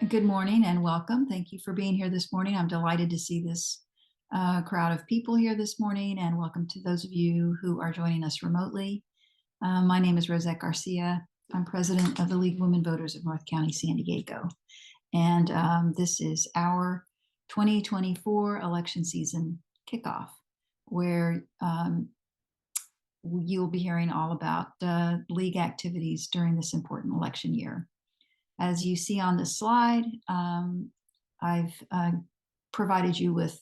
Good morning and welcome. Thank you for being here this morning. I'm delighted to see this crowd of people here this morning, and welcome to those of you who are joining us remotely. My name is Rosette Garcia. I'm president of the League of Women Voters of North County, San Diego. And this is our 2024 election season kickoff, where you'll be hearing all about league activities during this important election year. As you see on the slide, I've provided you with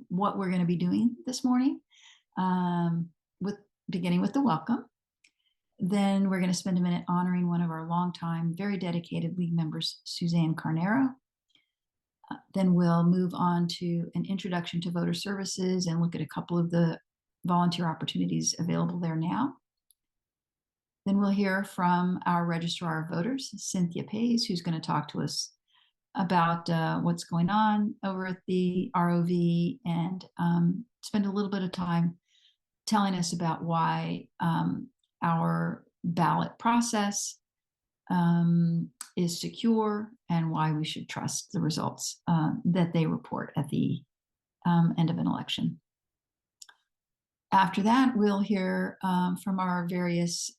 what we're going to be doing this morning, with beginning with the welcome. Then we're going to spend a minute honoring one of our longtime, very dedicated league members, Suzanne Carnero. Then we'll move on to an introduction to voter services and look at a couple of the volunteer opportunities available there now. Then we'll hear from our Registrar of Voters, Cynthia Paes, who's going to talk to us about what's going on over at the ROV and spend a little bit of time telling us about why our ballot process is secure and why we should trust the results that they report at the end of an election. After that, we'll hear from our various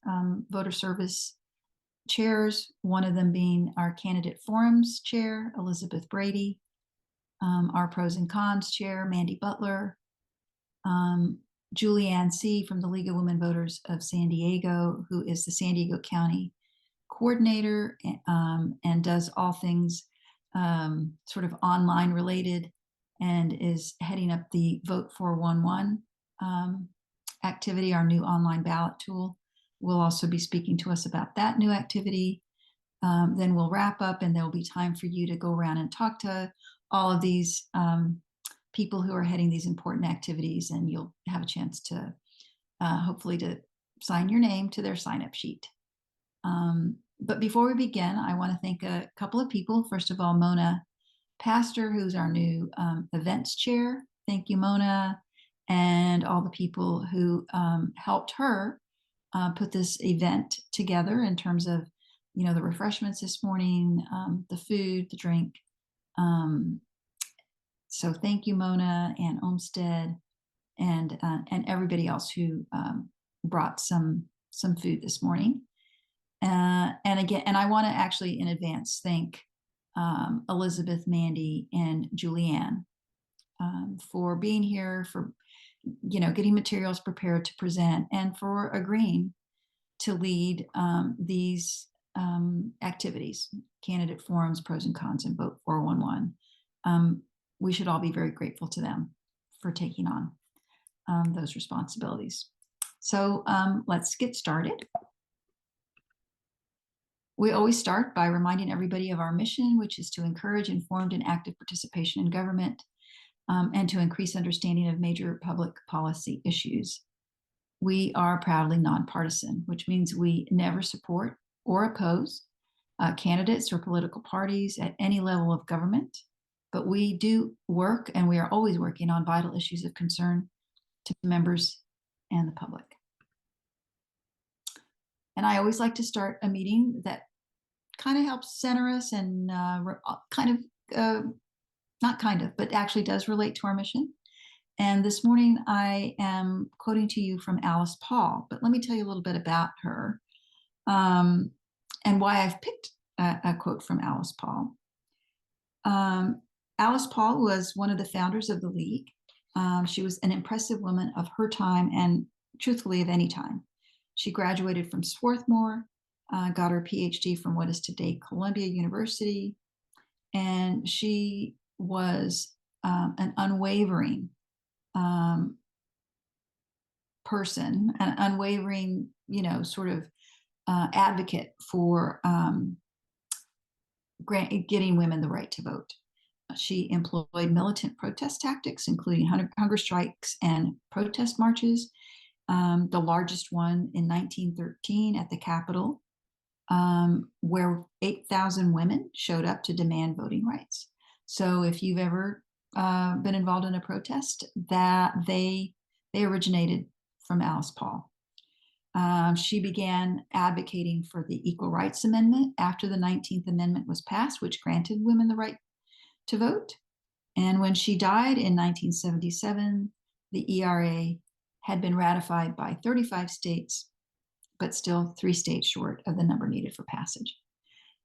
voter service chairs, one of them being our candidate forums chair, Elizabeth Brady, our pros and cons chair, Mandy Butler, Julianne C. from the League of Women Voters of San Diego, who is the San Diego County coordinator and does all things sort of online related and is heading up the Vote 411 activity, our new online ballot tool. Will also be speaking to us about that new activity. Then we'll wrap up and there'll be time for you to go around and talk to all of these people who are heading these important activities, and you'll have a chance to hopefully to sign your name to their sign-up sheet. But before we begin, I want to thank a couple of people. First of all, Mona Pastor, who's our new events chair. Thank you, Mona, and all the people who helped her put this event together in terms of, the refreshments this morning, the food, the drink. So thank you, Mona and Olmsted, and everybody else who brought some food this morning. And I want to actually in advance thank Elizabeth, Mandy, and Julianne for being here, for getting materials prepared to present, and for agreeing to lead these activities, candidate forums, pros and cons, and Vote 411. We should all be very grateful to them for taking on those responsibilities. So let's get started. We always start by reminding everybody of our mission, which is to encourage informed and active participation in government, and to increase understanding of major public policy issues. We are proudly nonpartisan, which means we never support or oppose candidates or political parties at any level of government, but we do work, and we are always working on vital issues of concern to members and the public. And I always like to start a meeting that kind of helps center us and but actually does relate to our mission. And this morning I am quoting to you from Alice Paul, but let me tell you a little bit about her and why I've picked a quote from Alice Paul. Alice Paul was one of the founders of the League. She was an impressive woman of her time and truthfully of any time. She graduated from Swarthmore, got her PhD from what is today Columbia University, and she was an unwavering person, an unwavering, sort of advocate for getting women the right to vote. She employed militant protest tactics, including hunger strikes and protest marches. The largest one in 1913 at the Capitol, where 8,000 women showed up to demand voting rights. So if you've ever been involved in a protest, that they originated from Alice Paul. She began advocating for the Equal Rights Amendment after the 19th Amendment was passed, which granted women the right to vote. And when she died in 1977, the ERA had been ratified by 35 states, but still 3 states short of the number needed for passage.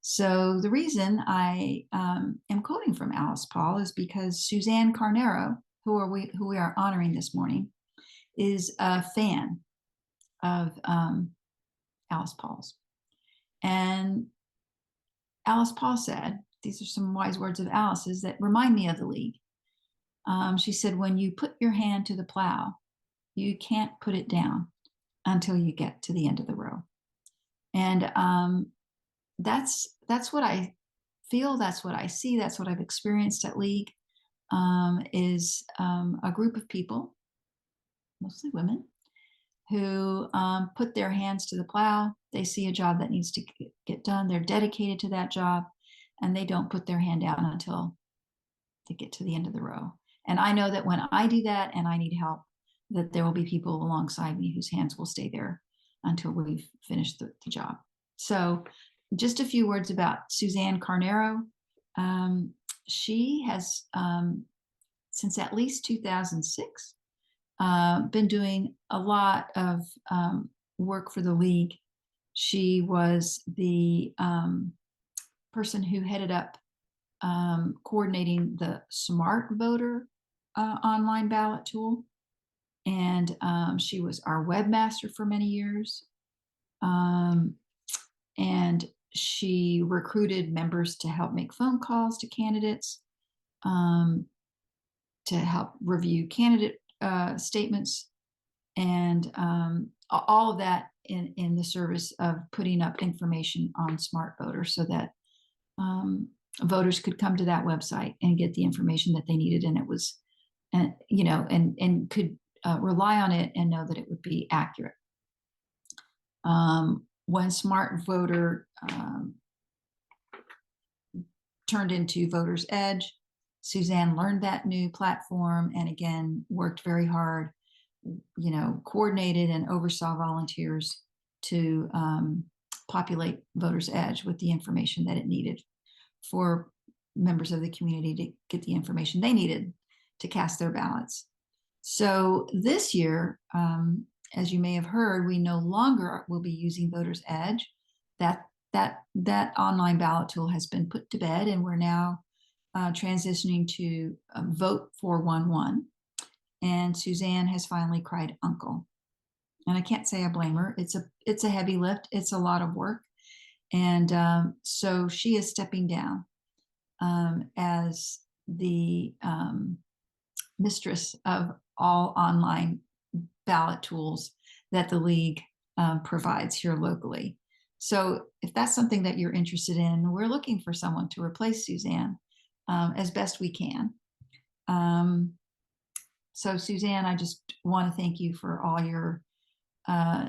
So the reason I am quoting from Alice Paul is because Suzanne Carnero, who we are honoring this morning, is a fan of Alice Paul's. And Alice Paul said, these are some wise words of Alice's that remind me of the League. She said, when you put your hand to the plow, you can't put it down until you get to the end of the row. And that's what I feel, that's what I see, that's what I've experienced at League, is a group of people, mostly women, who put their hands to the plow. They see a job that needs to get done. They're dedicated to that job, and they don't put their hand down until they get to the end of the row. And I know that when I do that and I need help, that there will be people alongside me whose hands will stay there until we've finished the job. So just a few words about Suzanne Carnero. She has, since at least 2006, been doing a lot of work for the League. She was the person who headed up coordinating the Smart Voter online ballot tool. And she was our webmaster for many years. And she recruited members to help make phone calls to candidates, to help review candidate statements, and all of that in the service of putting up information on Smart Voter so that voters could come to that website and get the information that they needed, and it was, and could rely on it and know that it would be accurate. When Smart Voter turned into Voters Edge, Suzanne learned that new platform and again worked very hard, coordinated and oversaw volunteers to populate Voters Edge with the information that it needed for members of the community to get the information they needed to cast their ballots. So this year, as you may have heard, we no longer will be using Voters Edge. That online ballot tool has been put to bed, and we're now transitioning to Vote 411. And Suzanne has finally cried uncle. And I can't say I blame her. It's a heavy lift. It's a lot of work. And so she is stepping down as the mistress of all online ballot tools that the League provides here locally. So if that's something that you're interested in, we're looking for someone to replace Suzanne as best we can. So Suzanne, I just want to thank you for all your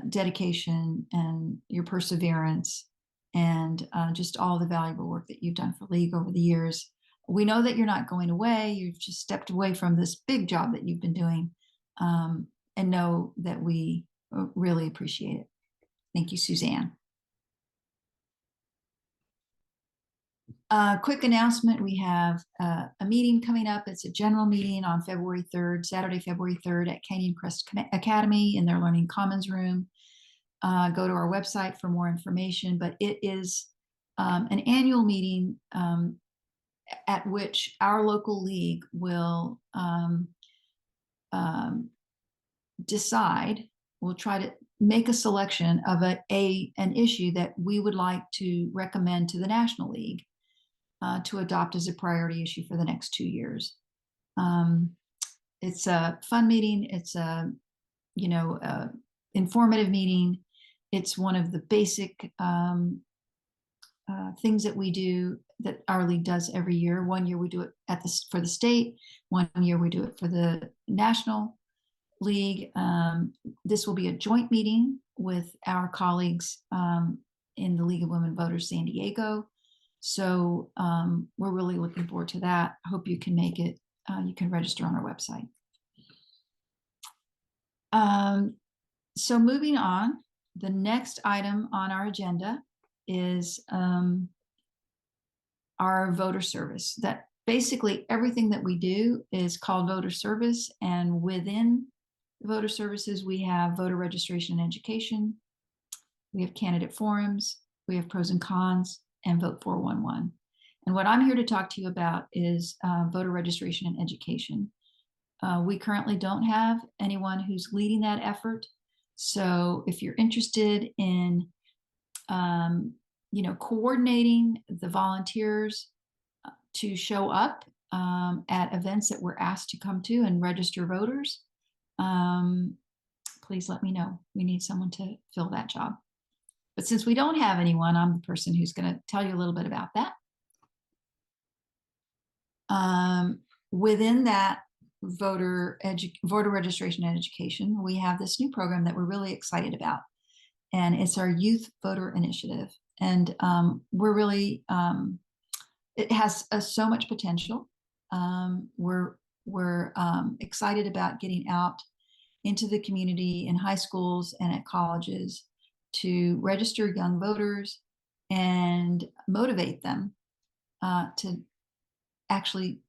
dedication and your perseverance and just all the valuable work that you've done for League over the years. We know that you're not going away. You've just stepped away from this big job that you've been doing, and know that we really appreciate it. Thank you, Suzanne. Quick announcement, we have a meeting coming up. It's a general meeting on February 3rd, Saturday, February 3rd at Canyon Crest Academy in their Learning Commons room. Go to our website for more information, but it is an annual meeting at which our local League will decide, we'll try to make a selection of an issue that we would like to recommend to the National League to adopt as a priority issue for the next 2 years. It's a fun meeting. It's a, informative meeting. It's one of the basic things that we do, that our League does every year. One year we do it for the state. One year we do it for the National League. This will be a joint meeting with our colleagues in the League of Women Voters San Diego. So we're really looking forward to that. I hope you can make it. You can register on our website. So moving on, The next item on our agenda is our voter service. That basically everything that we do is called voter service, and within voter services, we have voter registration and education, we have candidate forums, we have pros and cons, and vote 411. And what I'm here to talk to you about is voter registration and education. We currently don't have anyone who's leading that effort. So if you're interested in, coordinating the volunteers to show up at events that we're asked to come to and register voters, please let me know. We need someone to fill that job. But since we don't have anyone, I'm the person who's going to tell you a little bit about that. Within that voter registration and education, we have this new program that we're really excited about, and it's our Youth Voter Initiative. And we're really, it has so much potential. We're excited about getting out into the community in high schools and at colleges to register young voters and motivate them to actually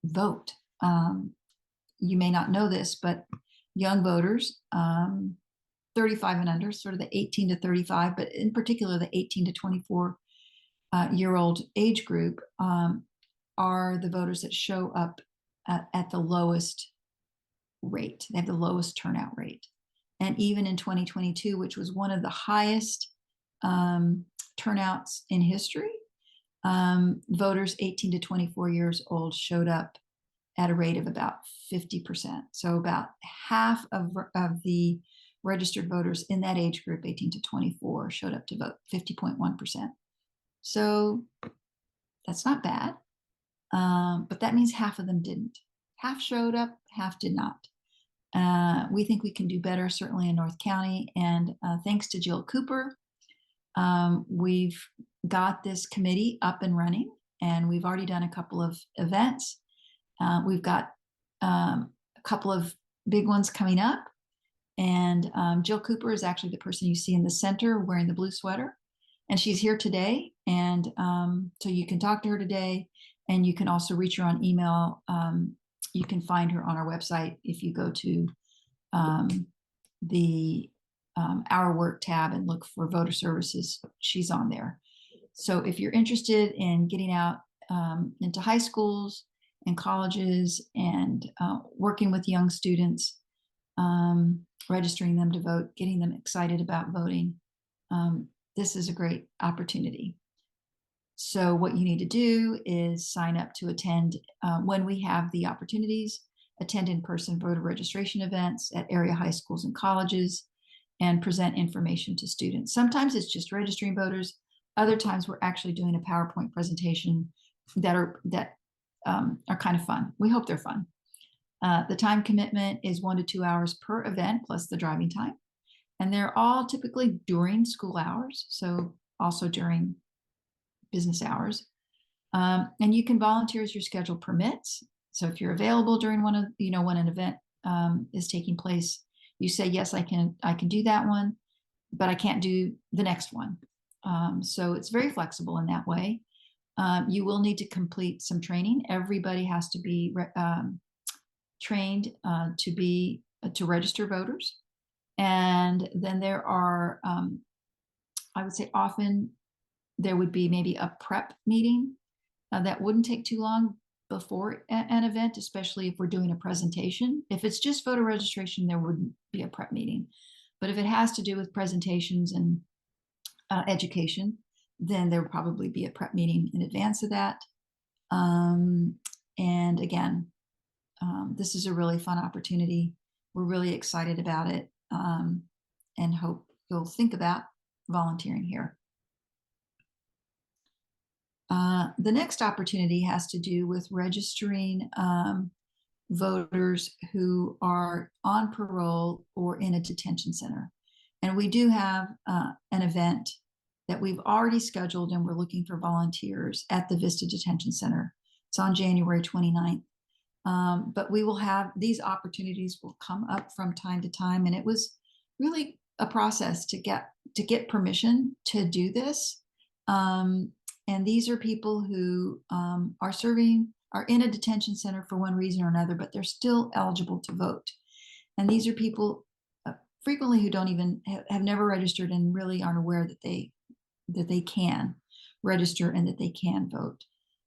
vote. You may not know this, but young voters, 35 and under, sort of the 18 to 35, but in particular the 18 to 24 year old age group, are the voters that show up at the lowest rate. They have the lowest turnout rate. And even in 2022, which was one of the highest turnouts in history, voters 18 to 24 years old showed up at a rate of about 50%. So about half of the registered voters in that age group, 18 to 24, showed up to vote, 50.1%. So that's not bad, but that means half of them didn't. Half showed up, half did not. We think we can do better, certainly in North County, and thanks to Jill Cooper, we've got this committee up and running, and we've already done a couple of events. We've got a couple of big ones coming up, and Jill Cooper is actually the person you see in the center wearing the blue sweater, and she's here today, and so you can talk to her today, and you can also reach her on email. You can find her on our website if you go to the Our Work tab and look for voter services. She's on there. So if you're interested in getting out into high schools and colleges and working with young students, registering them to vote, getting them excited about voting, this is a great opportunity. So what you need to do is sign up to attend when we have the opportunities, attend in-person voter registration events at area high schools and colleges, and present information to students. Sometimes it's just registering voters. Other times we're actually doing a PowerPoint presentation that are kind of fun. We hope they're fun. The time commitment is 1 to 2 hours per event plus the driving time. And they're all typically during school hours, so also during business hours. And you can volunteer as your schedule permits. So if you're available during when an event is taking place, you say, yes, I can do that one, but I can't do the next one. So it's very flexible in that way. You will need to complete some training. Everybody has to be trained to register voters. And then there are, I would say often there would be maybe a prep meeting that wouldn't take too long before an event, especially if we're doing a presentation. If it's just voter registration, there wouldn't be a prep meeting. But if it has to do with presentations and education, then there will probably be a prep meeting in advance of that. And again, this is a really fun opportunity. We're really excited about it, and hope you'll think about volunteering here. The next opportunity has to do with registering voters who are on parole or in a detention center. And we do have an event that we've already scheduled, and we're looking for volunteers at the Vista Detention Center. It's on January 29th. But we will have these opportunities will come up from time to time. And it was really a process to get permission to do this. And these are people who are in a detention center for one reason or another, but they're still eligible to vote. And these are people frequently who don't even have never registered and really aren't aware that they can register and that they can vote.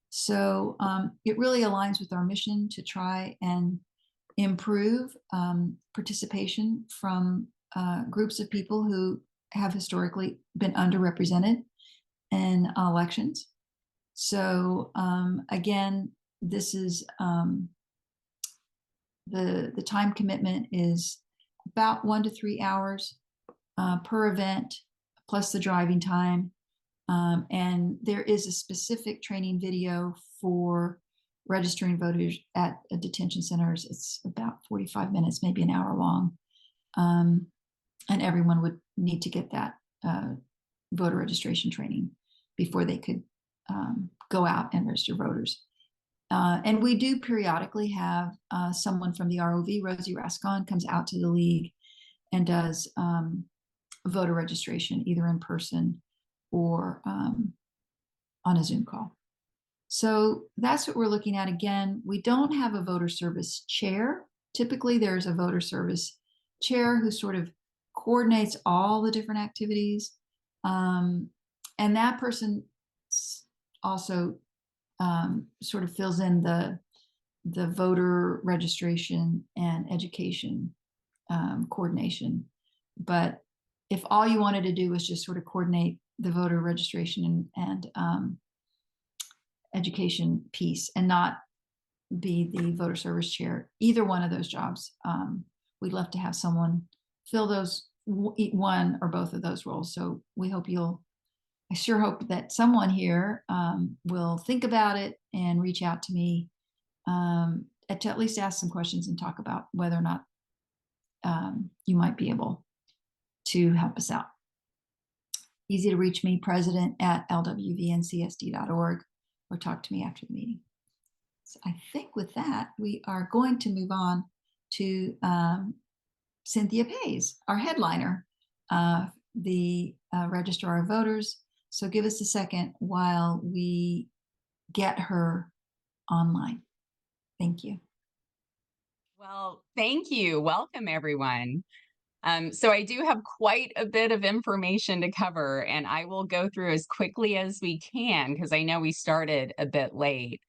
So it really aligns with our mission to try and improve participation from groups of people who have historically been underrepresented in elections. So again, this is the time commitment is about 1 to 3 hours per event, plus the driving time. And there is a specific training video for registering voters at detention centers. It's about 45 minutes, maybe an hour long. And everyone would need to get that voter registration training before they could go out and register voters. And we do periodically have someone from the ROV, Rosie Rascon, comes out to the league and does voter registration, either in person or on a Zoom call. So that's what we're looking at. Again, we don't have a voter service chair. Typically, there's a voter service chair who sort of coordinates all the different activities. And that person also sort of fills in the voter registration and education coordination. But if all you wanted to do was just sort of coordinate the voter registration and education piece and not be the voter service chair, either one of those jobs, we'd love to have someone fill those, one or both of those roles. So I sure hope that someone here will think about it and reach out to me to at least ask some questions and talk about whether or not you might be able to help us out. Easy to reach me, president@lwvncsd.org, or talk to me after the meeting. So I think with that, we are going to move on to Cynthia Paes, our headliner, the Registrar of Voters. So give us a second while we get her online. Thank you. Well, thank you. Welcome, everyone. So I do have quite a bit of information to cover, and I will go through as quickly as we can because I know we started a bit late.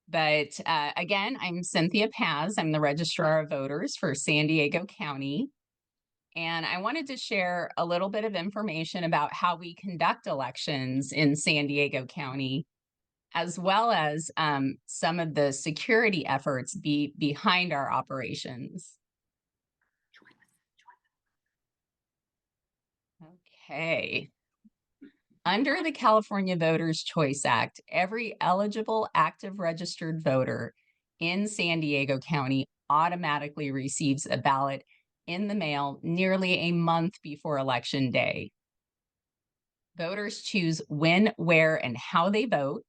But again, I'm Cynthia Paes. I'm the Registrar of Voters for San Diego County. And I wanted to share a little bit of information about how we conduct elections in San Diego County, as well as some of the security efforts behind our operations. Okay. Under the California Voters' Choice Act, every eligible active registered voter in San Diego County automatically receives a ballot in the mail nearly a month before Election Day. Voters choose when, where, and how they vote.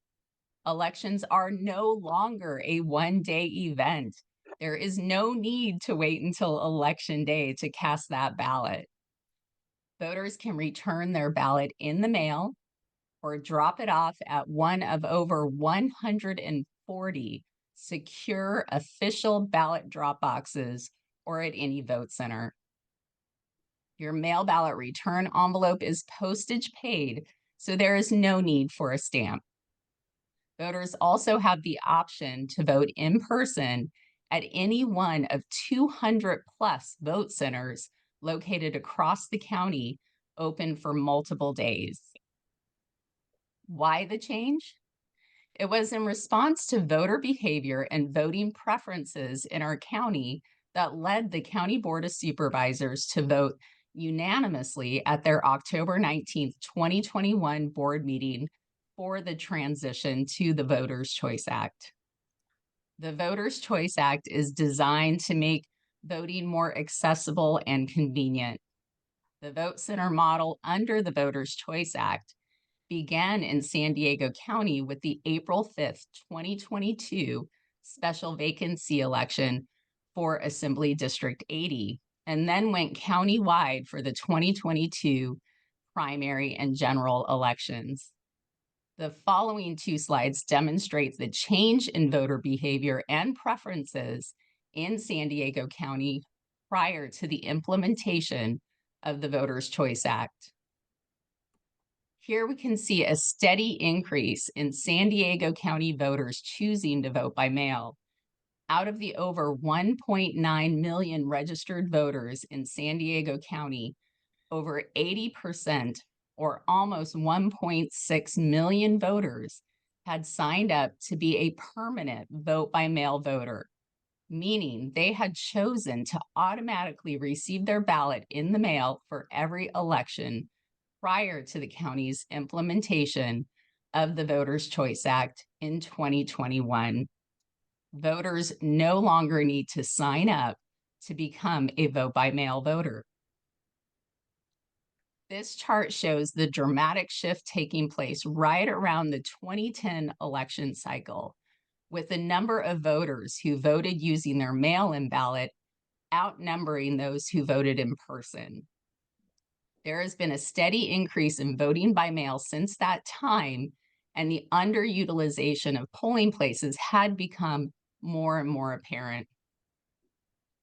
Elections are no longer a one-day event. There is no need to wait until Election Day to cast that ballot. Voters can return their ballot in the mail or drop it off at one of over 140 secure official ballot drop boxes or at any vote center. Your mail ballot return envelope is postage paid, so there is no need for a stamp. Voters also have the option to vote in person at any one of 200 plus vote centers located across the county, open for multiple days. Why the change? It was in response to voter behavior and voting preferences in our county that led the County Board of Supervisors to vote unanimously at their October 19th, 2021 board meeting for the transition to the Voters' Choice Act. The Voters' Choice Act is designed to make voting more accessible and convenient. The vote center model under the Voters' Choice Act began in San Diego County with the April 5th, 2022 special vacancy election for Assembly District 80, and then went countywide for the 2022 primary and general elections. The following two slides demonstrate the change in voter behavior and preferences in San Diego County prior to the implementation of the Voters' Choice Act. Here we can see a steady increase in San Diego County voters choosing to vote by mail. Out of the over 1.9 million registered voters in San Diego County, over 80%, or almost 1.6 million voters, had signed up to be a permanent vote by mail voter, meaning they had chosen to automatically receive their ballot in the mail for every election prior to the county's implementation of the Voters' Choice Act in 2021. Voters no longer need to sign up to become a vote by mail voter. This chart shows the dramatic shift taking place right around the 2010 election cycle, with the number of voters who voted using their mail-in ballot outnumbering those who voted in person. There has been a steady increase in voting by mail since that time, and the underutilization of polling places had become more and more apparent.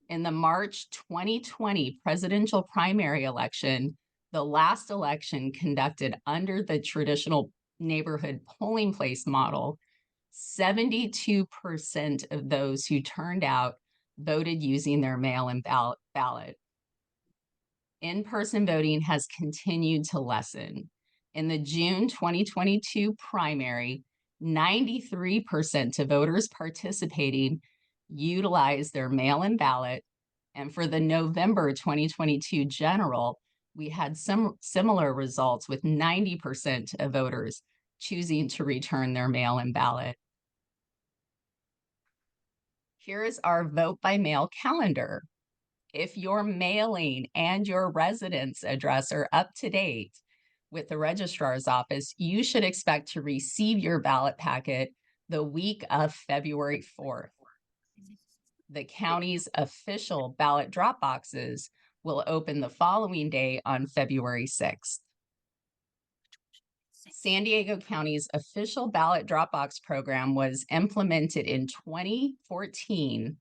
In the March 2020 presidential primary election, the last election conducted under the traditional neighborhood polling place model, 72% of those who turned out voted using their mail-in ballot. In-person voting has continued to lessen. In the June 2022 primary, 93% of voters participating utilized their mail-in ballot, and for the November 2022 general, we had some similar results with 90% of voters choosing to return their mail-in ballot. Here is our vote by mail calendar. If your mailing and your residence address are up to date with the registrar's office, you should expect to receive your ballot packet the week of February 4th. The county's official ballot drop boxes will open the following day on February 6th. San Diego County's official ballot drop box program was implemented in 2014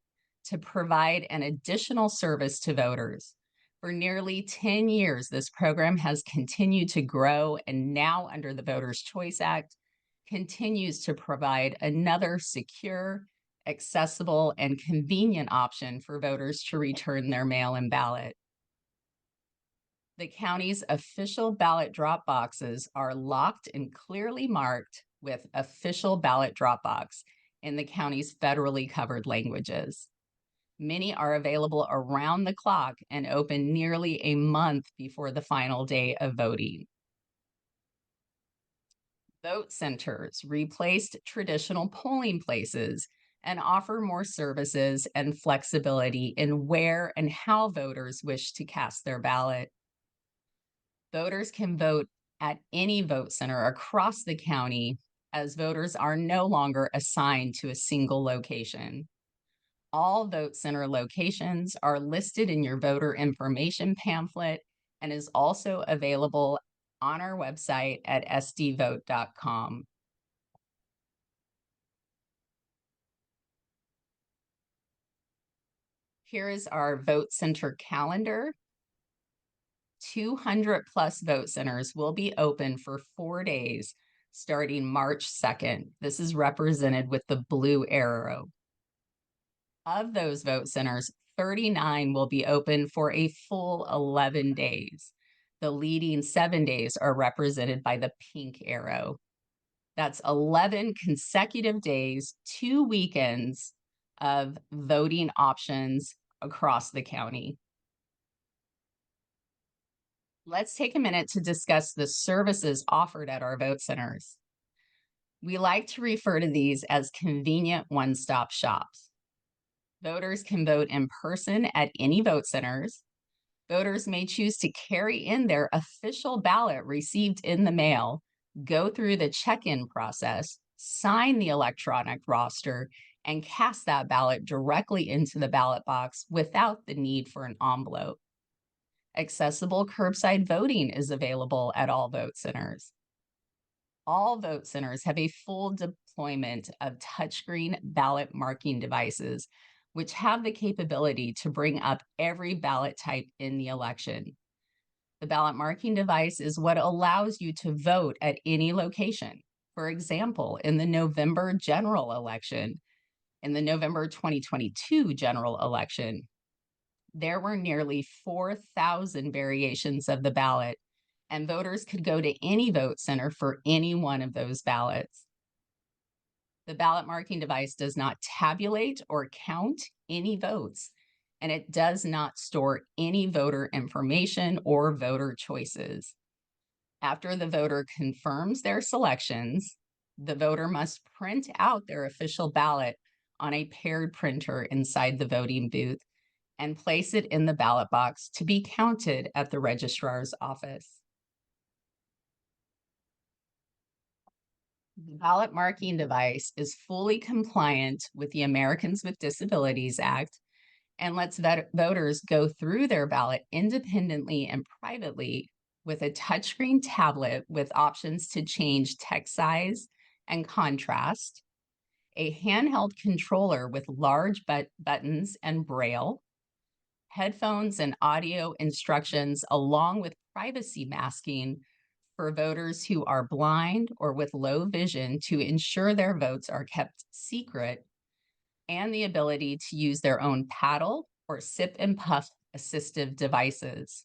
to provide an additional service to voters. For nearly 10 years, this program has continued to grow, and now under the Voters' Choice Act, continues to provide another secure, accessible, and convenient option for voters to return their mail-in ballot. The county's official ballot drop boxes are locked and clearly marked with official ballot drop box in the county's federally covered languages. Many are available around the clock and open nearly a month before the final day of voting. Vote centers replaced traditional polling places and offer more services and flexibility in where and how voters wish to cast their ballot. Voters can vote at any vote center across the county, as voters are no longer assigned to a single location. All vote center locations are listed in your voter information pamphlet and is also available on our website at sdvote.com. Here is our vote center calendar. 200 plus vote centers will be open for 4 days starting March 2nd. This is represented with the blue arrow. Of those vote centers, 39 will be open for a full 11 days. The leading 7 days are represented by the pink arrow. That's 11 consecutive days, 2 weekends of voting options across the county. Let's take a minute to discuss the services offered at our vote centers. We like to refer to these as convenient one-stop shops. Voters can vote in person at any vote centers. Voters may choose to carry in their official ballot received in the mail, go through the check-in process, sign the electronic roster, and cast that ballot directly into the ballot box without the need for an envelope. Accessible curbside voting is available at all vote centers. All vote centers have a full deployment of touchscreen ballot marking devices, which have the capability to bring up every ballot type in the election. The ballot marking device is what allows you to vote at any location. For example, in the November general election, in the November 2022 general election, there were nearly 4,000 variations of the ballot, and voters could go to any vote center for any one of those ballots. The ballot marking device does not tabulate or count any votes, and it does not store any voter information or voter choices. After the voter confirms their selections, the voter must print out their official ballot on a paired printer inside the voting booth and place it in the ballot box to be counted at the registrar's office. The ballot marking device is fully compliant with the Americans with Disabilities Act and lets voters go through their ballot independently and privately with a touchscreen tablet with options to change text size and contrast, a handheld controller with large buttons and braille, headphones and audio instructions, along with privacy masking for voters who are blind or with low vision to ensure their votes are kept secret, and the ability to use their own paddle or sip and puff assistive devices.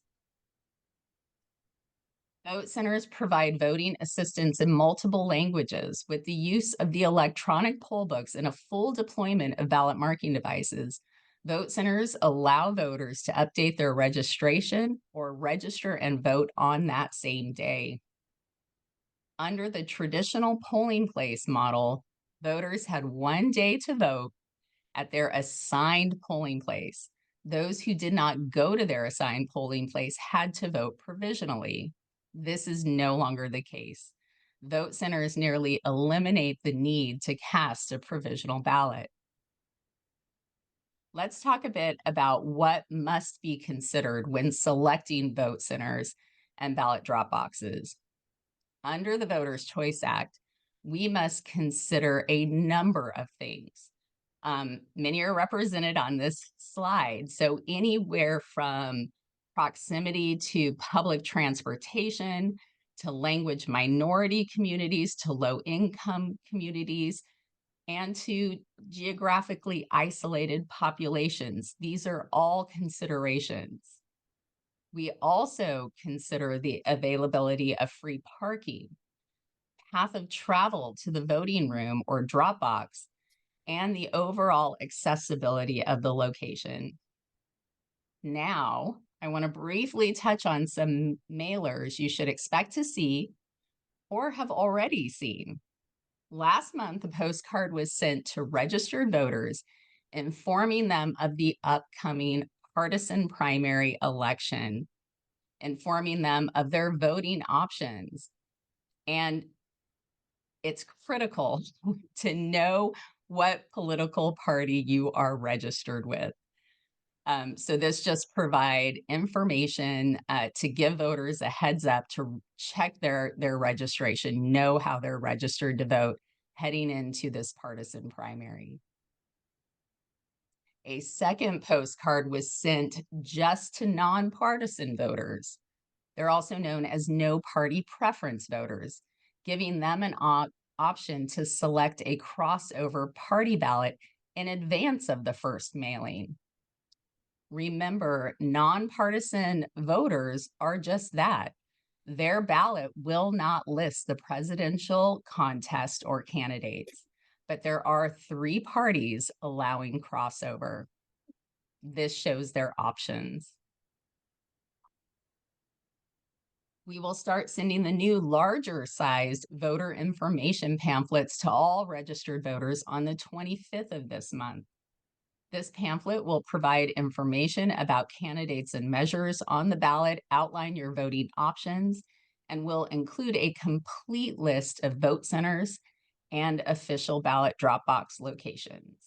Vote centers provide voting assistance in multiple languages with the use of the electronic poll books and a full deployment of ballot marking devices. Vote centers allow voters to update their registration or register and vote on that same day. Under the traditional polling place model, voters had one day to vote at their assigned polling place. Those who did not go to their assigned polling place had to vote provisionally. This is no longer the case. Vote centers nearly eliminate the need to cast a provisional ballot. Let's talk a bit about what must be considered when selecting vote centers and ballot drop boxes. Under the Voters' Choice Act, we must consider a number of things. Many are represented on this slide. So anywhere from proximity to public transportation, to language minority communities, to low income communities, and to geographically isolated populations. These are all considerations. We also consider the availability of free parking, path of travel to the voting room or drop box, and the overall accessibility of the location. Now, I want to briefly touch on some mailers you should expect to see or have already seen. Last month, a postcard was sent to registered voters informing them of the upcoming partisan primary election, informing them of their voting options. And it's critical to know what political party you are registered with. So this just provide information to give voters a heads up to check their registration, know how they're registered to vote heading into this partisan primary. A second postcard was sent just to nonpartisan voters. They're also known as no party preference voters, giving them an option to select a crossover party ballot in advance of the first mailing. Remember, nonpartisan voters are just that. Their ballot will not list the presidential contest or candidates, but there are 3 parties allowing crossover. This shows their options. We will start sending the new larger sized voter information pamphlets to all registered voters on the 25th of this month. This pamphlet will provide information about candidates and measures on the ballot, outline your voting options, and will include a complete list of vote centers and official ballot drop box locations.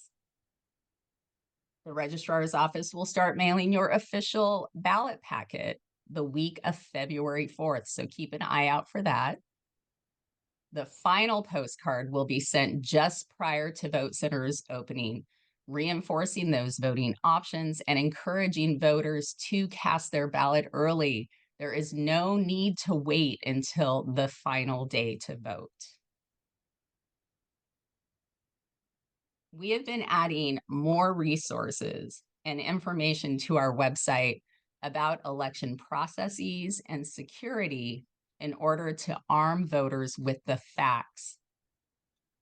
The registrar's office will start mailing your official ballot packet the week of February 4th, so keep an eye out for that. The final postcard will be sent just prior to vote centers opening, reinforcing those voting options and encouraging voters to cast their ballot early. There is no need to wait until the final day to vote. We have been adding more resources and information to our website about election processes and security in order to arm voters with the facts.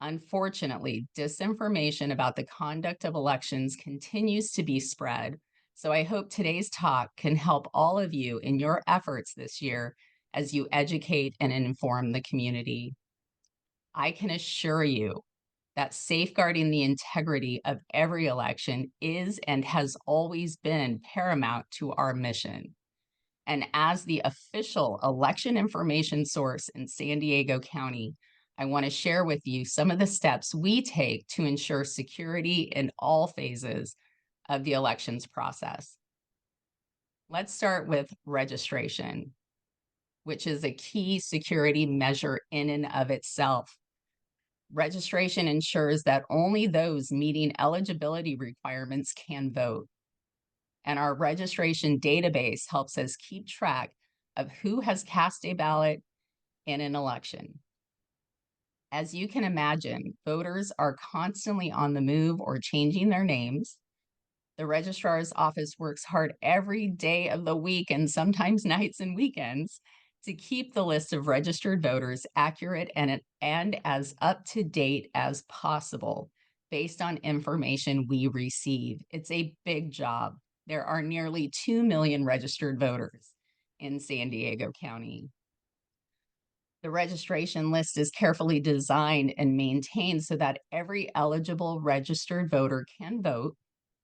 Unfortunately, disinformation about the conduct of elections continues to be spread. So I hope today's talk can help all of you in your efforts this year as you educate and inform the community. I can assure you that safeguarding the integrity of every election is and has always been paramount to our mission. And as the official election information source in San Diego County, I want to share with you some of the steps we take to ensure security in all phases of the elections process. Let's start with registration, which is a key security measure in and of itself. Registration ensures that only those meeting eligibility requirements can vote. And our registration database helps us keep track of who has cast a ballot in an election. As you can imagine, voters are constantly on the move or changing their names. The registrar's office works hard every day of the week and sometimes nights and weekends to keep the list of registered voters accurate and as up to date as possible based on information we receive. It's a big job. There are nearly 2 million registered voters in San Diego County. The registration list is carefully designed and maintained so that every eligible registered voter can vote.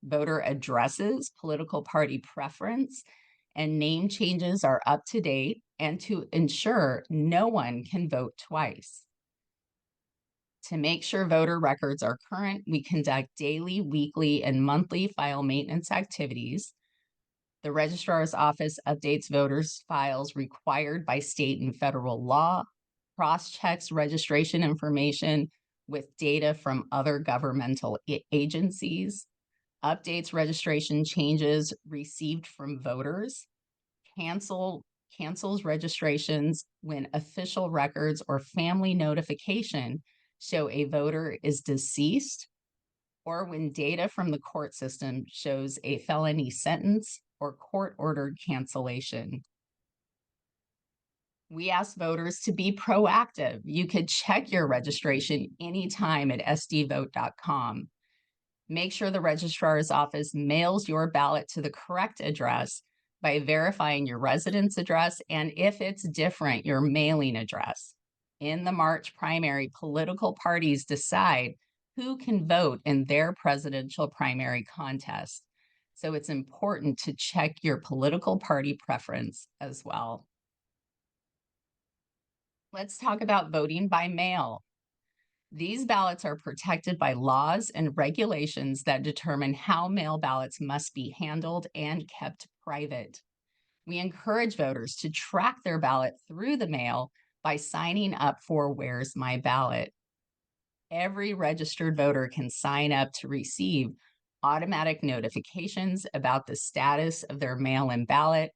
Voter addresses, political party preference, and name changes are up to date, and to ensure no one can vote twice. To make sure voter records are current, we conduct daily, weekly, and monthly file maintenance activities. The registrar's office updates voters' files required by state and federal law, cross-checks registration information with data from other governmental agencies, updates registration changes received from voters, cancels registrations when official records or family notification show a voter is deceased, or when data from the court system shows a felony sentence or court-ordered cancellation. We ask voters to be proactive. You could check your registration anytime at sdvote.com. Make sure the registrar's office mails your ballot to the correct address by verifying your residence address and, if it's different, your mailing address. In the March primary, political parties decide who can vote in their presidential primary contest. So it's important to check your political party preference as well. Let's talk about voting by mail. These ballots are protected by laws and regulations that determine how mail ballots must be handled and kept private. We encourage voters to track their ballot through the mail by signing up for Where's My Ballot. Every registered voter can sign up to receive automatic notifications about the status of their mail-in ballot,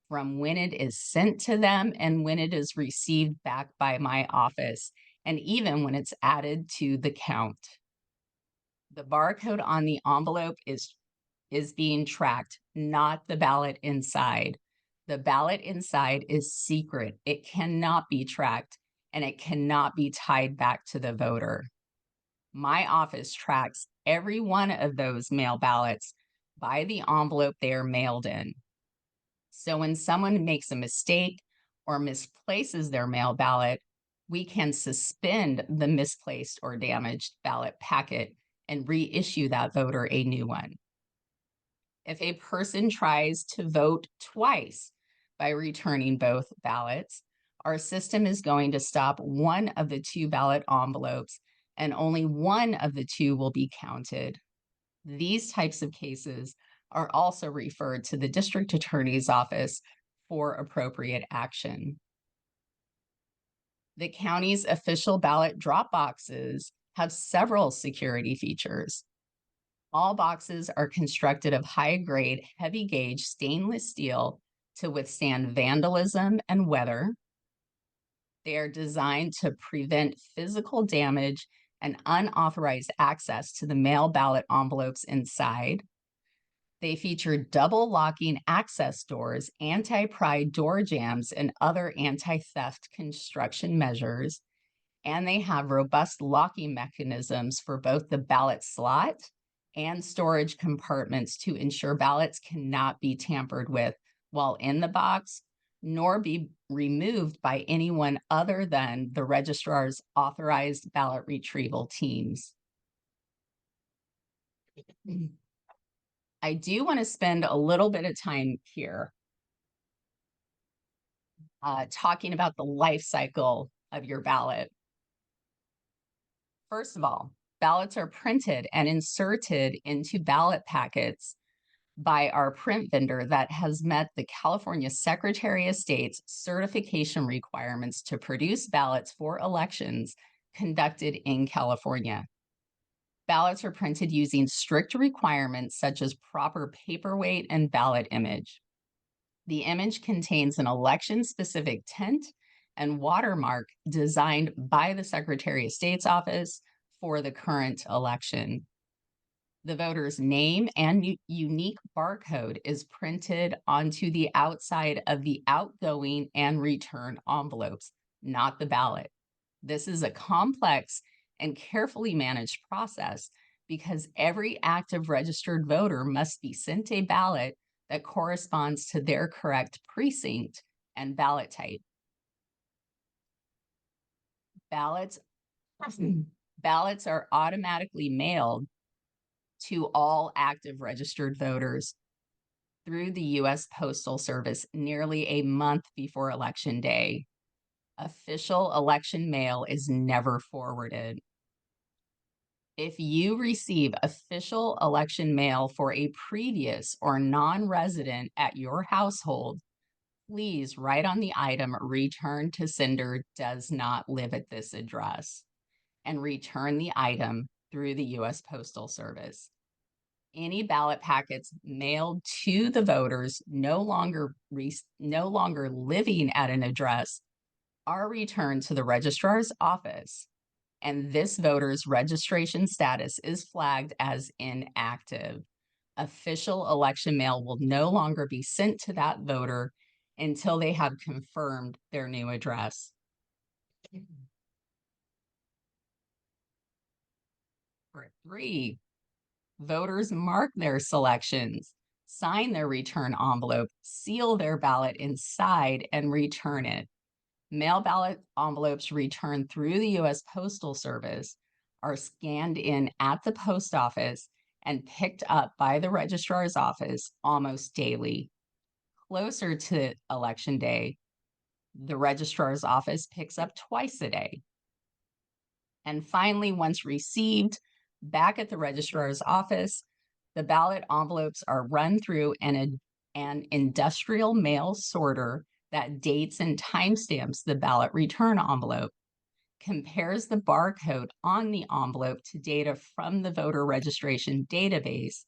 from when it is sent to them and when it is received back by my office, and even when it's added to the count. The barcode on the envelope is being tracked, not the ballot inside. The ballot inside is secret. It cannot be tracked, and it cannot be tied back to the voter. My office tracks every one of those mail ballots by the envelope they are mailed in. So when someone makes a mistake or misplaces their mail ballot, we can suspend the misplaced or damaged ballot packet and reissue that voter a new one. If a person tries to vote twice by returning both ballots, our system is going to stop one of the two ballot envelopes, and only one of the two will be counted. These types of cases are also referred to the district attorney's office for appropriate action. The county's official ballot drop boxes have several security features. All boxes are constructed of high-grade, heavy-gauge stainless steel to withstand vandalism and weather. They are designed to prevent physical damage and unauthorized access to the mail ballot envelopes inside. They feature double locking access doors, anti-pry door jambs, and other anti-theft construction measures. And they have robust locking mechanisms for both the ballot slot and storage compartments to ensure ballots cannot be tampered with while in the box, nor be removed by anyone other than the registrar's authorized ballot retrieval teams. I do want to spend a little bit of time here talking about the life cycle of your ballot. First of all, ballots are printed and inserted into ballot packets by our print vendor that has met the California Secretary of State's certification requirements to produce ballots for elections conducted in California. Ballots are printed using strict requirements such as proper paperweight and ballot image. The image contains an election-specific tint and watermark designed by the Secretary of State's office for the current election. The voter's name and unique barcode is printed onto the outside of the outgoing and return envelopes, not the ballot. This is a complex and carefully managed process because every active registered voter must be sent a ballot that corresponds to their correct precinct and ballot type. Ballots are automatically mailed to all active registered voters through the U.S. Postal Service nearly a month before Election Day. Official election mail is never forwarded. If you receive official election mail for a previous or non-resident at your household, please write on the item "Return to sender does not live at this address" and return the item through the U.S. Postal Service. Any ballot packets mailed to the voters no longer living at an address are returned to the registrar's office, and this voter's registration status is flagged as inactive. Official election mail will no longer be sent to that voter until they have confirmed their new address. Part 3, voters mark their selections, sign their return envelope, seal their ballot inside, and return it. Mail ballot envelopes returned through the U.S. Postal Service are scanned in at the post office and picked up by the registrar's office almost daily. Closer to Election Day, the registrar's office picks up twice a day. And finally, once received, back at the registrar's office, the ballot envelopes are run through an industrial mail sorter that dates and timestamps the ballot return envelope, compares the barcode on the envelope to data from the voter registration database,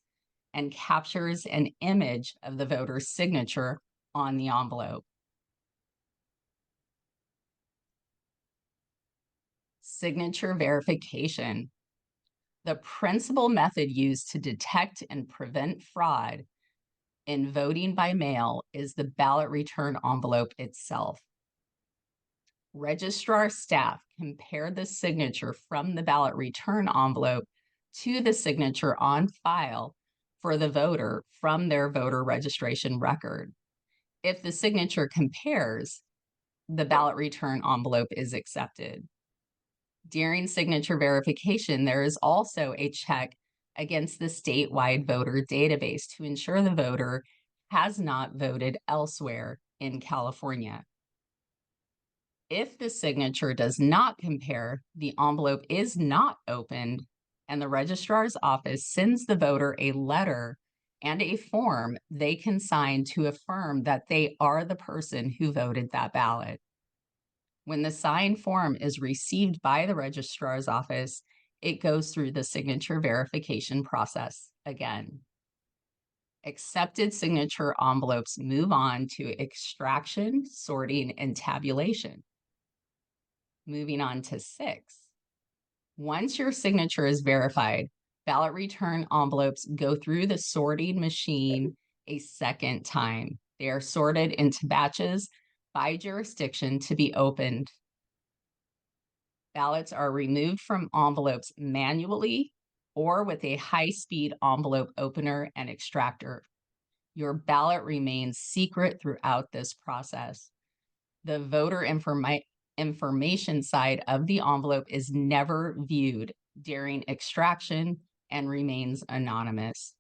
and captures an image of the voter's signature on the envelope. Signature verification. The principal method used to detect and prevent fraud in voting by mail is the ballot return envelope itself. Registrar staff compare the signature from the ballot return envelope to the signature on file for the voter from their voter registration record. If the signature compares, the ballot return envelope is accepted. During signature verification, there is also a check against the statewide voter database to ensure the voter has not voted elsewhere in California. If the signature does not compare, the envelope is not opened and the registrar's office sends the voter a letter and a form they can sign to affirm that they are the person who voted that ballot. When the signed form is received by the registrar's office, it goes through the signature verification process again. Accepted signature envelopes move on to extraction, sorting, and tabulation. Moving on to 6. Once your signature is verified, ballot return envelopes go through the sorting machine a second time. They are sorted into batches by jurisdiction to be opened. Ballots are removed from envelopes manually or with a high-speed envelope opener and extractor. Your ballot remains secret throughout this process. The voter information side of the envelope is never viewed during extraction and remains anonymous.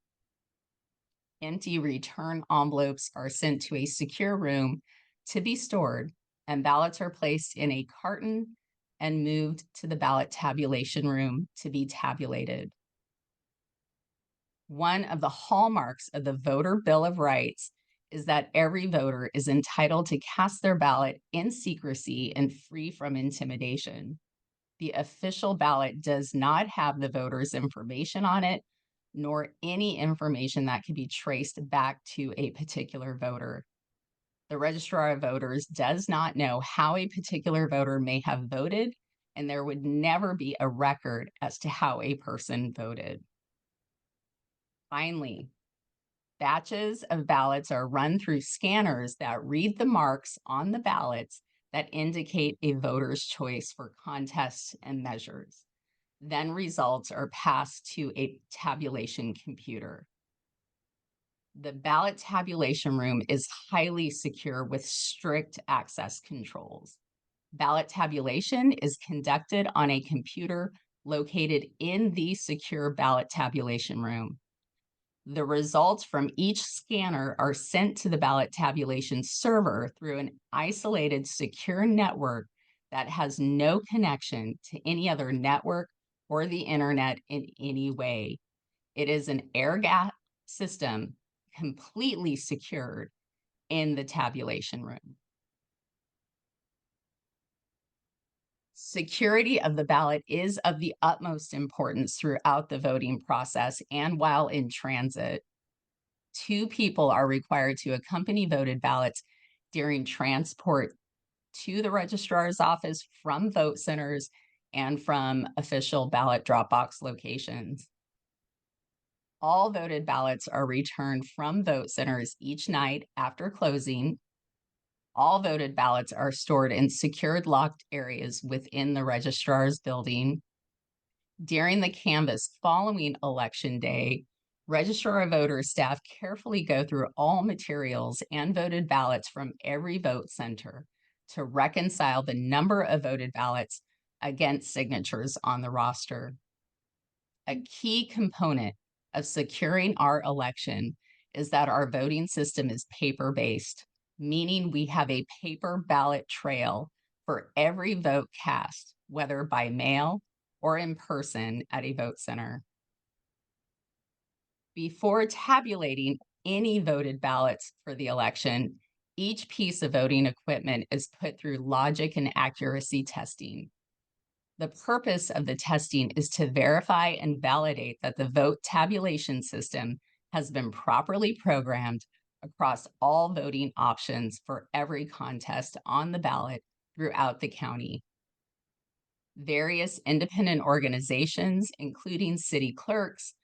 Empty return envelopes are sent to a secure room to be stored, and ballots are placed in a carton and moved to the ballot tabulation room to be tabulated. One of the hallmarks of the Voter Bill of Rights is that every voter is entitled to cast their ballot in secrecy and free from intimidation. The official ballot does not have the voter's information on it, nor any information that can be traced back to a particular voter. The Registrar of Voters does not know how a particular voter may have voted, and there would never be a record as to how a person voted. Finally, batches of ballots are run through scanners that read the marks on the ballots that indicate a voter's choice for contests and measures. Then results are passed to a tabulation computer. The ballot tabulation room is highly secure with strict access controls. Ballot tabulation is conducted on a computer located in the secure ballot tabulation room. The results from each scanner are sent to the ballot tabulation server through an isolated secure network that has no connection to any other network or the internet in any way. It is an air-gapped system completely secured in the tabulation room. Security of the ballot is of the utmost importance throughout the voting process and while in transit. 2 people are required to accompany voted ballots during transport to the registrar's office from vote centers and from official ballot drop box locations. All voted ballots are returned from vote centers each night after closing. All voted ballots are stored in secured locked areas within the registrar's building. During the canvass following Election Day, Registrar of Voters staff carefully go through all materials and voted ballots from every vote center to reconcile the number of voted ballots against signatures on the roster. A key component of securing our election is that our voting system is paper-based, meaning we have a paper ballot trail for every vote cast, whether by mail or in person at a vote center. Before tabulating any voted ballots for the election, each piece of voting equipment is put through logic and accuracy testing. The purpose of the testing is to verify and validate that the vote tabulation system has been properly programmed across all voting options for every contest on the ballot throughout the county. Various independent organizations, including city clerks,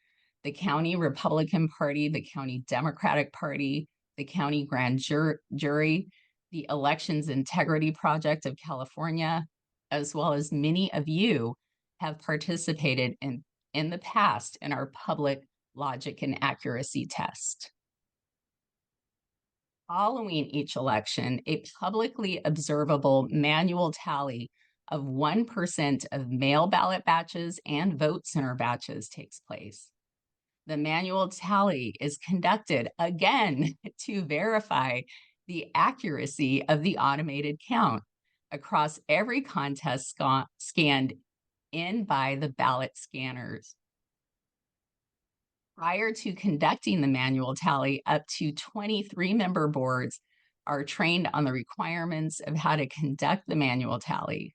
the County Republican Party, the County Democratic Party, the County Grand Jury, the Elections Integrity Project of California, as well as many of you have participated in the past in our public logic and accuracy test. Following each election, a publicly observable manual tally of 1% of mail ballot batches and vote center batches takes place. The manual tally is conducted again to verify the accuracy of the automated count across every contest scanned in by the ballot scanners. Prior to conducting the manual tally, up to 23 member boards are trained on the requirements of how to conduct the manual tally.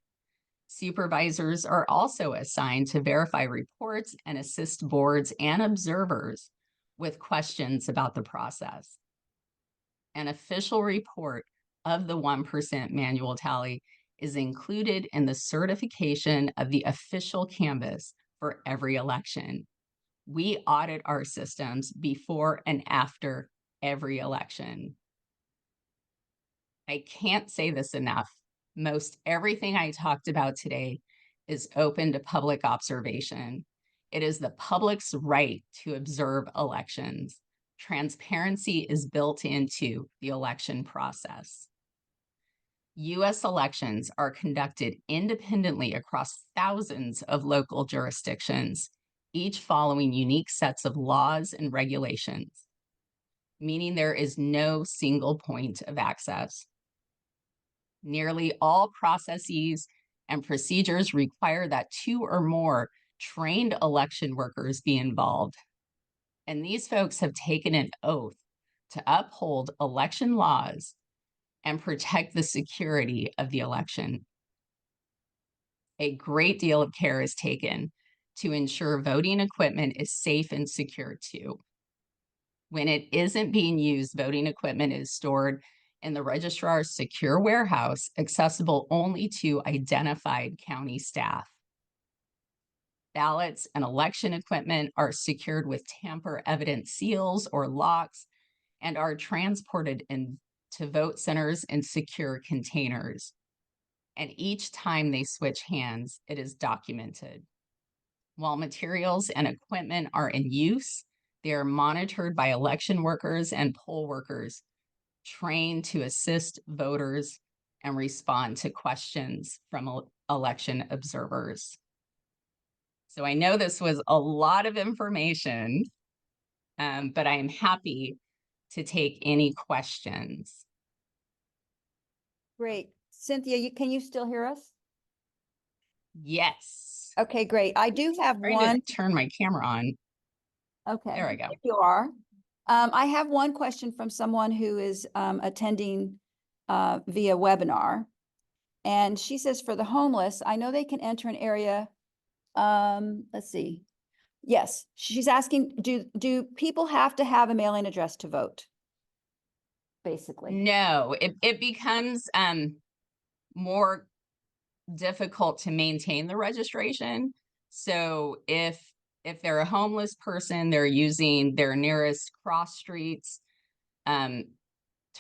Supervisors are also assigned to verify reports and assist boards and observers with questions about the process. An official report of the 1% manual tally is included in the certification of the official canvas for every election. We audit our systems before and after every election. I can't say this enough. Most everything I talked about today is open to public observation. It is the public's right to observe elections. Transparency is built into the election process. U.S. elections are conducted independently across thousands of local jurisdictions, each following unique sets of laws and regulations, meaning there is no single point of access. Nearly all processes and procedures require that 2 or more trained election workers be involved. And these folks have taken an oath to uphold election laws and protect the security of the election. A great deal of care is taken to ensure voting equipment is safe and secure too. When it isn't being used, voting equipment is stored in the registrar's secure warehouse, accessible only to identified county staff. Ballots and election equipment are secured with tamper-evident seals or locks and are transported to vote centers in secure containers. And each time they switch hands, it is documented. While materials and equipment are in use, they are monitored by election workers and poll workers trained to assist voters and respond to questions from election observers. So I know this was a lot of information, but I am happy to take any questions. Great. Cynthia, can you still hear us? Yes. Okay, great. I do have I'm one. trying to turn my camera on. Okay. There I go. You are. I have one question from someone who is attending via webinar. And she says, for the homeless, I know they can enter an area. Let's see. Yes, she's asking, do people have to have a mailing address to vote? Basically. No, it becomes more difficult to maintain the registration. So if they're a homeless person, they're using their nearest cross streets to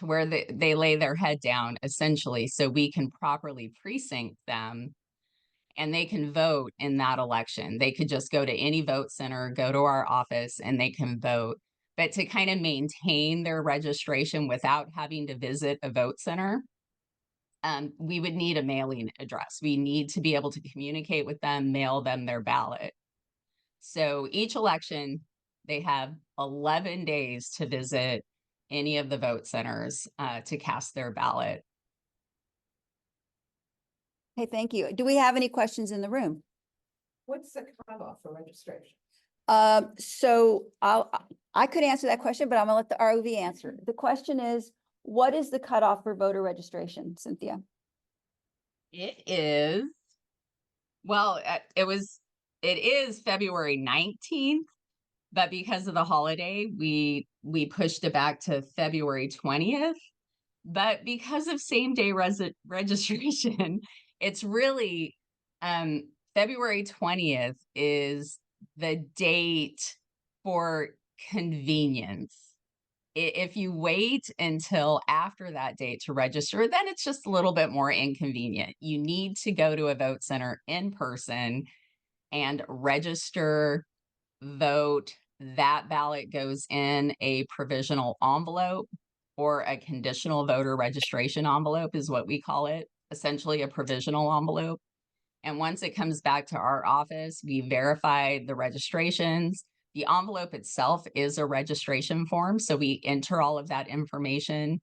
where they lay their head down, essentially, so we can properly precinct them and they can vote in that election. They could just go to any vote center, go to our office, and they can vote. But to kind of maintain their registration without having to visit a vote center, we would need a mailing address. We need to be able to communicate with them, mail them their ballot. So each election, they have 11 days to visit any of the vote centers to cast their ballot. Okay, thank you. Do we have any questions in the room? What's the cutoff for registration? So I could answer that question, but I'm gonna let the ROV answer. The question is, what is the cutoff for voter registration, Cynthia? It is, well, it is February 19th, but because of the holiday, we pushed it back to February 20th. But because of same-day registration, it's really February 20th is the date for convenience. If you wait until after that date to register, then it's just a little bit more inconvenient. You need to go to a vote center in person and register, vote. That ballot goes in a provisional envelope, or a conditional voter registration envelope is what we call it, essentially a provisional envelope. And once it comes back to our office, we verify the registrations. The envelope itself is a registration form, so we enter all of that information.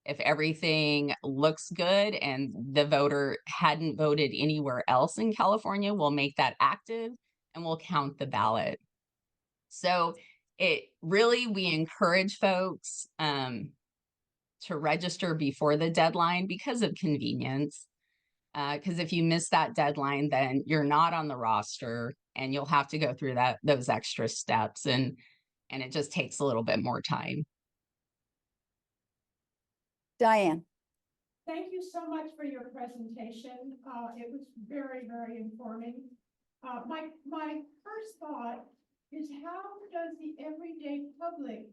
If everything looks good and the voter hadn't voted anywhere else in California, we'll make that active and we'll count the ballot. So we encourage folks to register before the deadline because of convenience. Because if you miss that deadline, then you're not on the roster and you'll have to go through those extra steps, and it just takes a little bit more time. Diane. Thank you so much for your presentation. It was very, very informing. My first thought is, how does the everyday public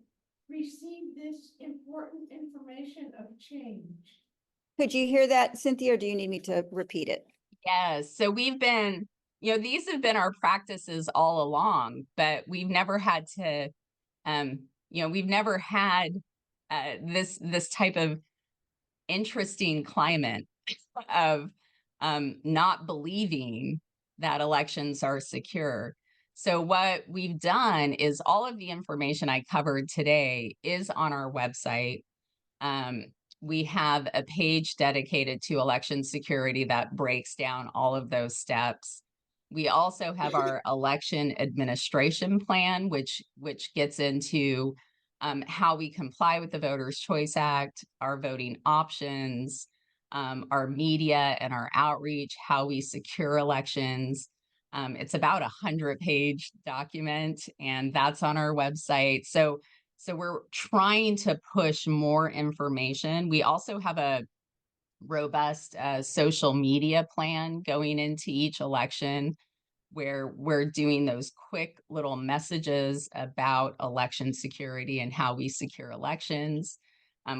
receive this important information of change? Could you hear that, Cynthia, or do you need me to repeat it? Yes. So we've been, these have been our practices all along, but we've never had to, we've never had this type of interesting climate of not believing that elections are secure. So what we've done is all of the information I covered today is on our website. We have a page dedicated to election security that breaks down all of those steps. We also have our election administration plan, which gets into how we comply with the Voters' Choice Act, our voting options, our media and our outreach, how we secure elections. It's about 100-page document, and that's on our website. So we're trying to push more information. We also have a robust social media plan going into each election, where we're doing those quick little messages about election security and how we secure elections.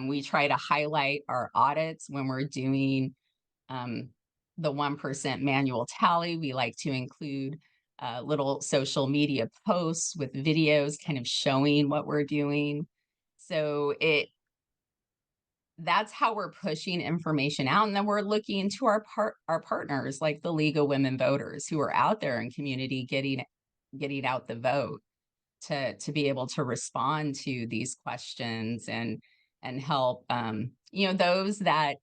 We try to highlight our audits when we're doing the 1% manual tally. We like to include little social media posts with videos kind of showing what we're doing. So that's how we're pushing information out. And then we're looking to our partners, like the League of Women Voters, who are out there in community getting out the vote, to be able to respond to these questions and help those that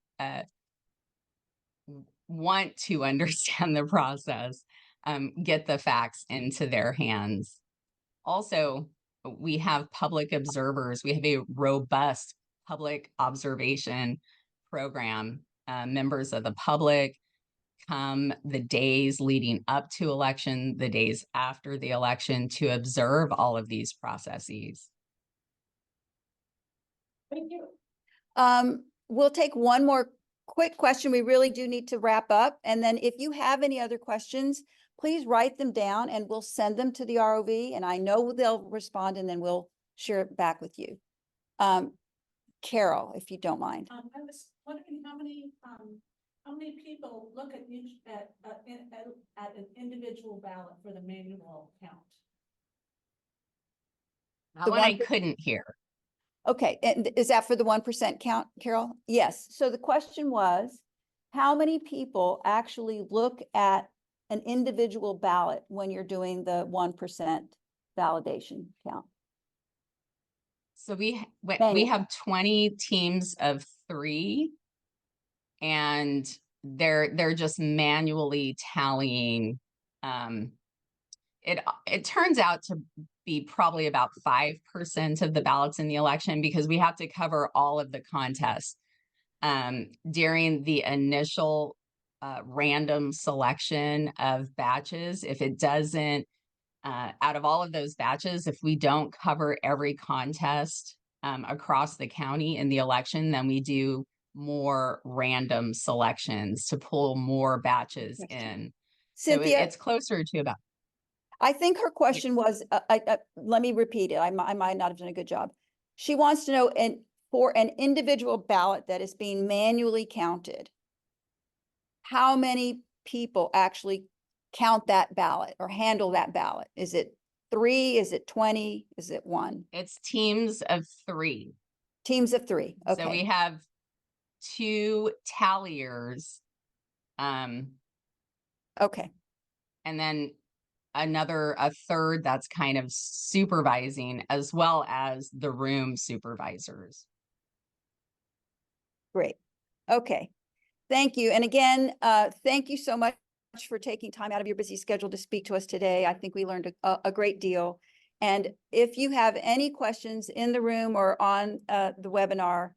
want to understand the process get the facts into their hands. Also, we have public observers. We have a robust public observation program. Members of the public come the days leading up to election, the days after the election, to observe all of these processes. Thank you. We'll take one more quick question. We really do need to wrap up. And then if you have any other questions, please write them down and we'll send them to the ROV, and I know they'll respond, and then we'll share it back with you. Carol, if you don't mind. I was wondering how many people look at an individual ballot for the manual count? That one I couldn't hear. Okay, and is that for the 1% count, Carol? Yes. So the question was, how many people actually look at an individual ballot when you're doing the 1% validation count? So we have 20 teams of 3, and they're just manually tallying. It turns out to be probably about 5% of the ballots in the election, because we have to cover all of the contests during the initial random selection of batches. If it doesn't, out of all of those batches, if we don't cover every contest across the county in the election, then we do more random selections to pull more batches in. Cynthia, so it's closer to about. I think her question was, let me repeat it. I might not have done a good job. She wants to know, for an individual ballot that is being manually counted, how many people actually count that ballot or handle that ballot? Is it 3? Is it 20? Is it 1? It's teams of 3. Teams of 3. Okay. So we have 2 talliers. Okay. And then a third that's kind of supervising, as well as the room supervisors. Great. Okay. Thank you. And again, thank you so much for taking time out of your busy schedule to speak to us today. I think we learned a great deal. And if you have any questions in the room or on the webinar,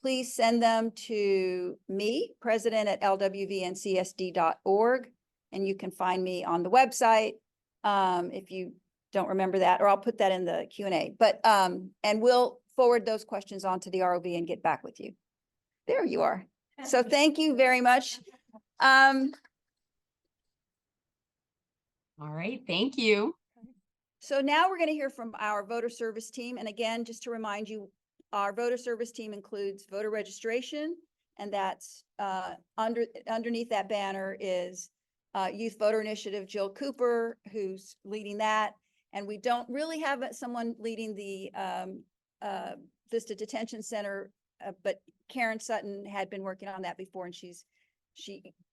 please send them to me, president@lwvncsd.org. And you can find me on the website if you don't remember that, or I'll put that in the Q&A. But and we'll forward those questions on to the ROV and get back with you. There you are. So thank you very much. All right, thank you. So now we're going to hear from our voter service team. And again, just to remind you, our voter service team includes voter registration, and that's underneath that banner is Youth Voter Initiative, Jill Cooper, who's leading that. And we don't really have someone leading the Vista Detention Center, but Karen Sutton had been working on that before, and she's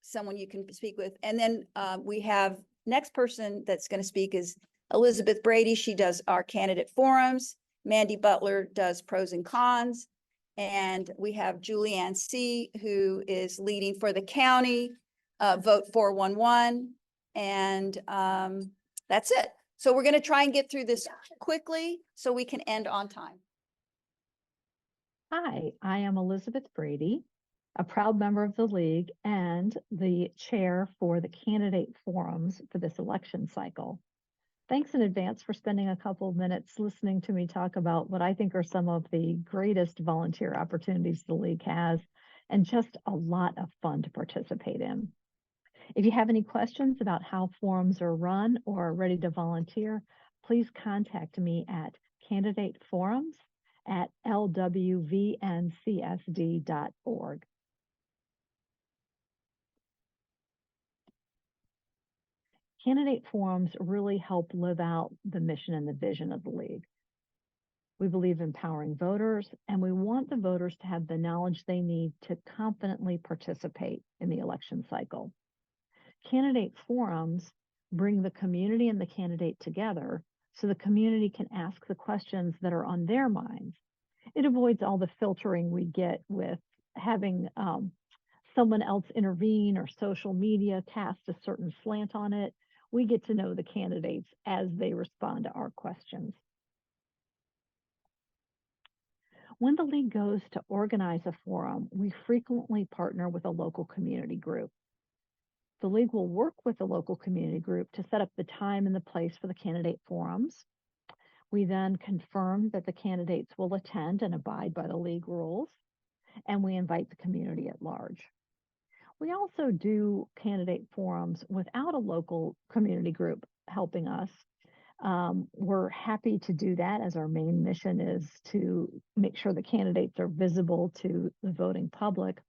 someone you can speak with. And then we have next person that's going to speak is Elizabeth Brady. She does our candidate forums. Mandy Butler does pros and cons. And we have Julianne C., who is leading for the county, Vote 411. And that's it. So we're going to try and get through this quickly so we can end on time. Hi, I am Elizabeth Brady, a proud member of the League and the chair for the candidate forums for this election cycle. Thanks in advance for spending a couple of minutes listening to me talk about what I think are some of the greatest volunteer opportunities the League has, and just a lot of fun to participate in. If you have any questions about how forums are run or are ready to volunteer, please contact me at candidateforums@lwvncsd.org. Candidate forums really help live out the mission and the vision of the League. We believe in empowering voters, and we want the voters to have the knowledge they need to confidently participate in the election cycle. Candidate forums bring the community and the candidate together so the community can ask the questions that are on their minds. It avoids all the filtering we get with having someone else intervene or social media cast a certain slant on it. We get to know the candidates as they respond to our questions. When the League goes to organize a forum, we frequently partner with a local community group. The League will work with the local community group to set up the time and the place for the candidate forums. We then confirm that the candidates will attend and abide by the League rules, and we invite the community at large. We also do candidate forums without a local community group helping us. We're happy to do that, as our main mission is to make sure the candidates are visible to the voting public.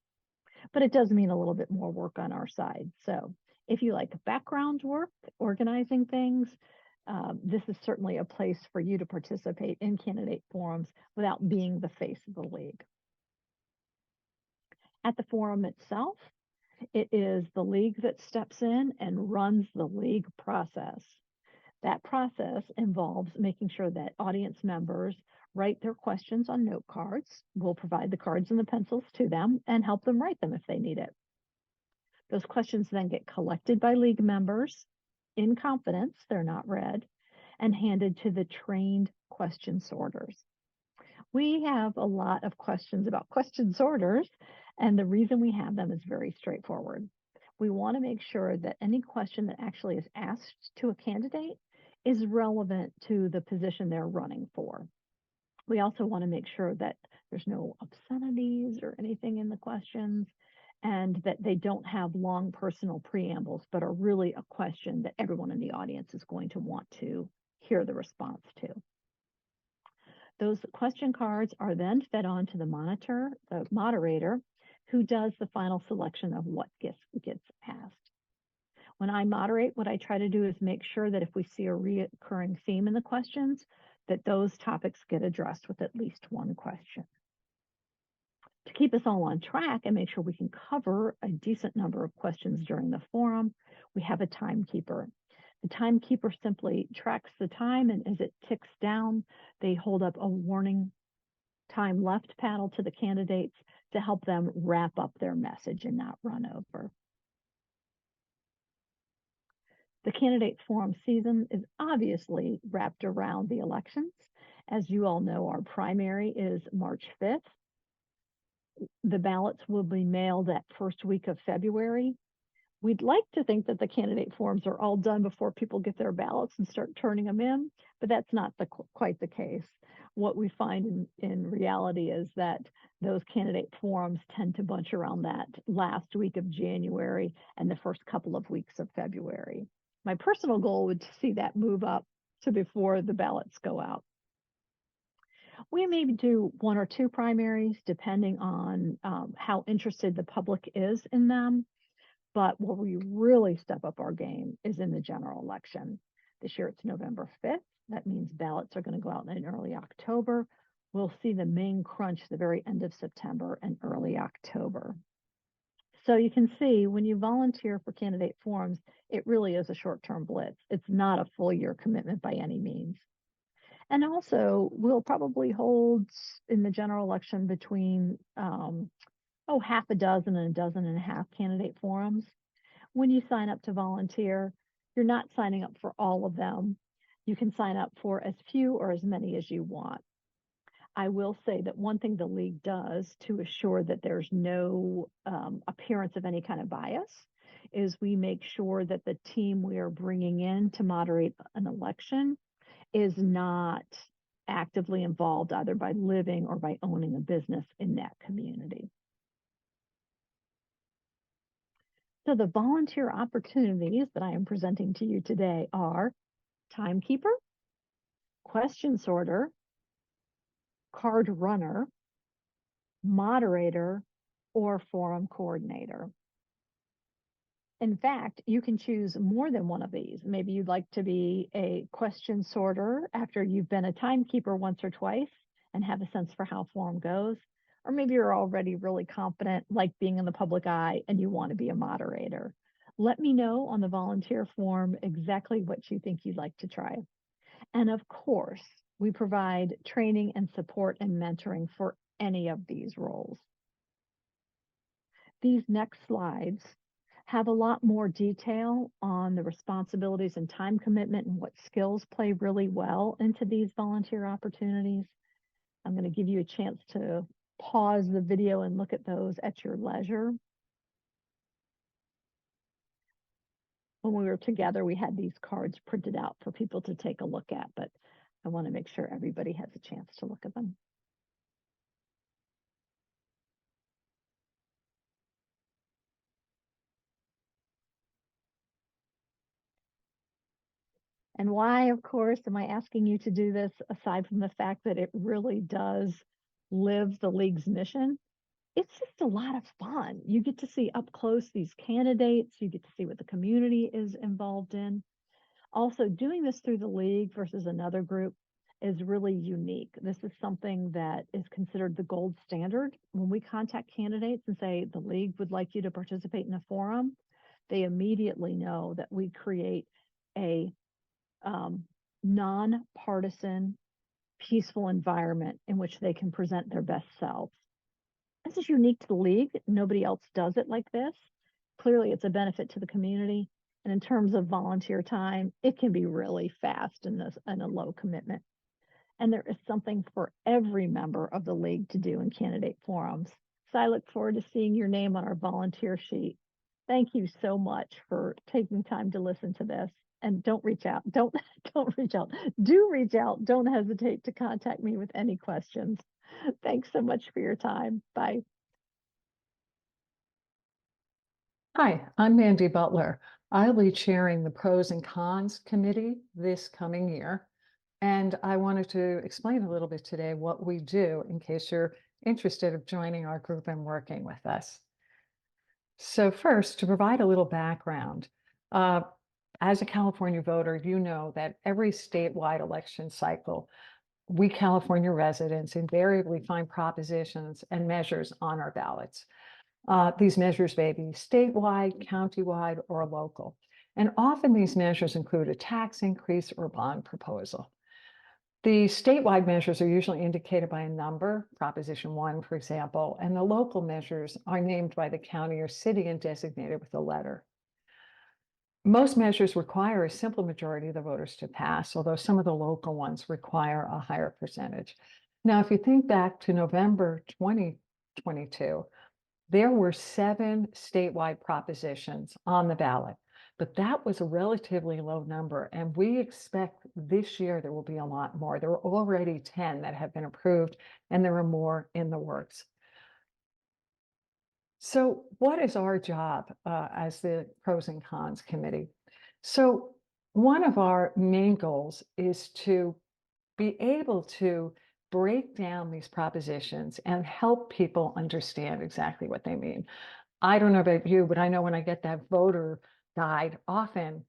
But it does mean a little bit more work on our side. So if you like background work, organizing things, this is certainly a place for you to participate in candidate forums without being the face of the League. At the forum itself, it is the League that steps in and runs the League process. That process involves making sure that audience members write their questions on note cards. We'll provide the cards and the pencils to them and help them write them if they need it. Those questions then get collected by League members in confidence, they're not read, and handed to the trained question sorters. We have a lot of questions about question sorters, and the reason we have them is very straightforward. We want to make sure that any question that actually is asked to a candidate is relevant to the position they're running for. We also want to make sure that there's no obscenities or anything in the questions, and that they don't have long personal preambles, but are really a question that everyone in the audience is going to want to hear the response to. Those question cards are then fed on to the moderator, who does the final selection of what gets asked. When I moderate, what I try to do is make sure that if we see a recurring theme in the questions, that those topics get addressed with at least one question. To keep us all on track and make sure we can cover a decent number of questions during the forum, we have a timekeeper. The timekeeper simply tracks the time, and as it ticks down, they hold up a warning time left paddle to the candidates to help them wrap up their message and not run over. The candidate forum season is obviously wrapped around the elections. As you all know, our primary is March 5th. The ballots will be mailed that first week of February. We'd like to think that the candidate forms are all done before people get their ballots and start turning them in, but that's not quite the case. What we find in reality is that those candidate forms tend to bunch around that last week of January and the first couple of weeks of February. My personal goal would see that move up to before the ballots go out. We may do 1 or 2 primaries depending on how interested the public is in them. But where we really step up our game is in the general election. This year it's November 5th. That means ballots are going to go out in early October. We'll see the main crunch the very end of September and early October. So you can see when you volunteer for candidate forums, it really is a short-term blitz. It's not a full year commitment by any means. And also, we'll probably hold in the general election between half a dozen and a dozen and a half candidate forums. When you sign up to volunteer, you're not signing up for all of them. You can sign up for as few or as many as you want. I will say that one thing the league does to assure that there's no appearance of any kind of bias is we make sure that the team we are bringing in to moderate an election is not actively involved either by living or by owning a business in that community. So the volunteer opportunities that I am presenting to you today are timekeeper, question sorter, card runner, moderator, or forum coordinator. In fact, you can choose more than one of these. Maybe you'd like to be a question sorter after you've been a timekeeper once or twice and have a sense for how forum goes. Or maybe you're already really confident, like being in the public eye, and you want to be a moderator. Let me know on the volunteer form exactly what you think you'd like to try. And of course, we provide training and support and mentoring for any of these roles. These next slides have a lot more detail on the responsibilities and time commitment and what skills play really well into these volunteer opportunities. I'm going to give you a chance to pause the video and look at those at your leisure. When we were together, we had these cards printed out for people to take a look at, but I want to make sure everybody has a chance to look at them. And why, of course, am I asking you to do this, aside from the fact that it really does live the league's mission? It's just a lot of fun. You get to see up close these candidates. You get to see what the community is involved in. Also, doing this through the league versus another group is really unique. This is something that is considered the gold standard. When we contact candidates and say the league would like you to participate in a forum, they immediately know that we create a nonpartisan, peaceful environment in which they can present their best selves. This is unique to the league. Nobody else does it like this. Clearly, it's a benefit to the community. And in terms of volunteer time, it can be really fast and a low commitment. And there is something for every member of the league to do in candidate forums. So I look forward to seeing your name on our volunteer sheet. Thank you so much for taking time to listen to this. And don't reach out. Don't reach out. Do reach out. Don't hesitate to contact me with any questions. Thanks so much for your time. Bye. Hi, I'm Mandy Butler. I'll be chairing the Pros and Cons Committee this coming year. And I wanted to explain a little bit today what we do in case you're interested in joining our group and working with us. So first, to provide a little background, as a California voter, you know that every statewide election cycle, we California residents invariably find propositions and measures on our ballots. These measures may be statewide, countywide, or local. And often these measures include a tax increase or bond proposal. The statewide measures are usually indicated by a number, Proposition 1, for example, and the local measures are named by the county or city and designated with a letter. Most measures require a simple majority of the voters to pass, although some of the local ones require a higher percentage. Now, if you think back to November 2022, there were 7 statewide propositions on the ballot, but that was a relatively low number. And we expect this year there will be a lot more. There are already 10 that have been approved, and there are more in the works. So what is our job as the Pros and Cons Committee? So one of our main goals is to be able to break down these propositions and help people understand exactly what they mean. I don't know about you, but I know when I get that voter guide, often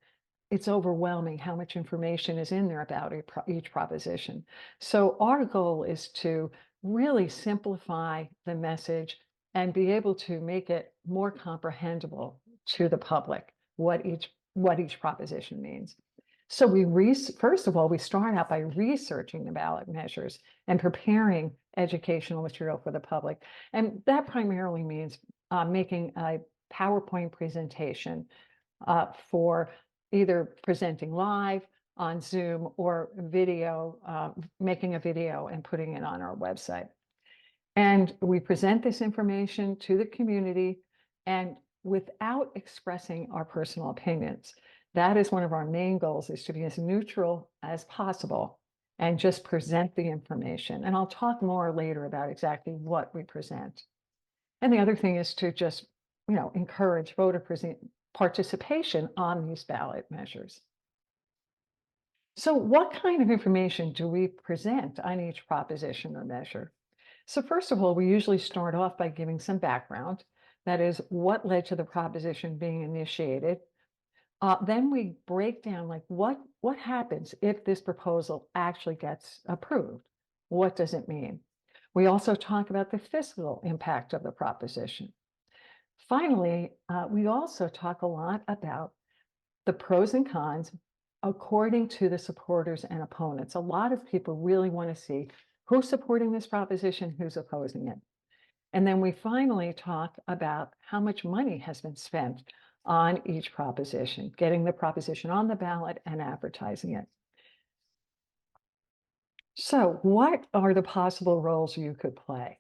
it's overwhelming how much information is in there about each proposition. So our goal is to really simplify the message and be able to make it more comprehensible to the public, what each proposition means. So first of all, we start out by researching the ballot measures and preparing educational material for the public. And that primarily means making a PowerPoint presentation for either presenting live on Zoom or video, making a video and putting it on our website. And we present this information to the community and without expressing our personal opinions. That is one of our main goals, is to be as neutral as possible and just present the information. And I'll talk more later about exactly what we present. And the other thing is to just, encourage voter participation on these ballot measures. So what kind of information do we present on each proposition or measure? So first of all, we usually start off by giving some background. That is, what led to the proposition being initiated. Then we break down like what happens if this proposal actually gets approved? What does it mean? We also talk about the fiscal impact of the proposition. Finally, we also talk a lot about the pros and cons according to the supporters and opponents. A lot of people really want to see who's supporting this proposition, who's opposing it. And then we finally talk about how much money has been spent on each proposition, getting the proposition on the ballot and advertising it. So what are the possible roles you could play?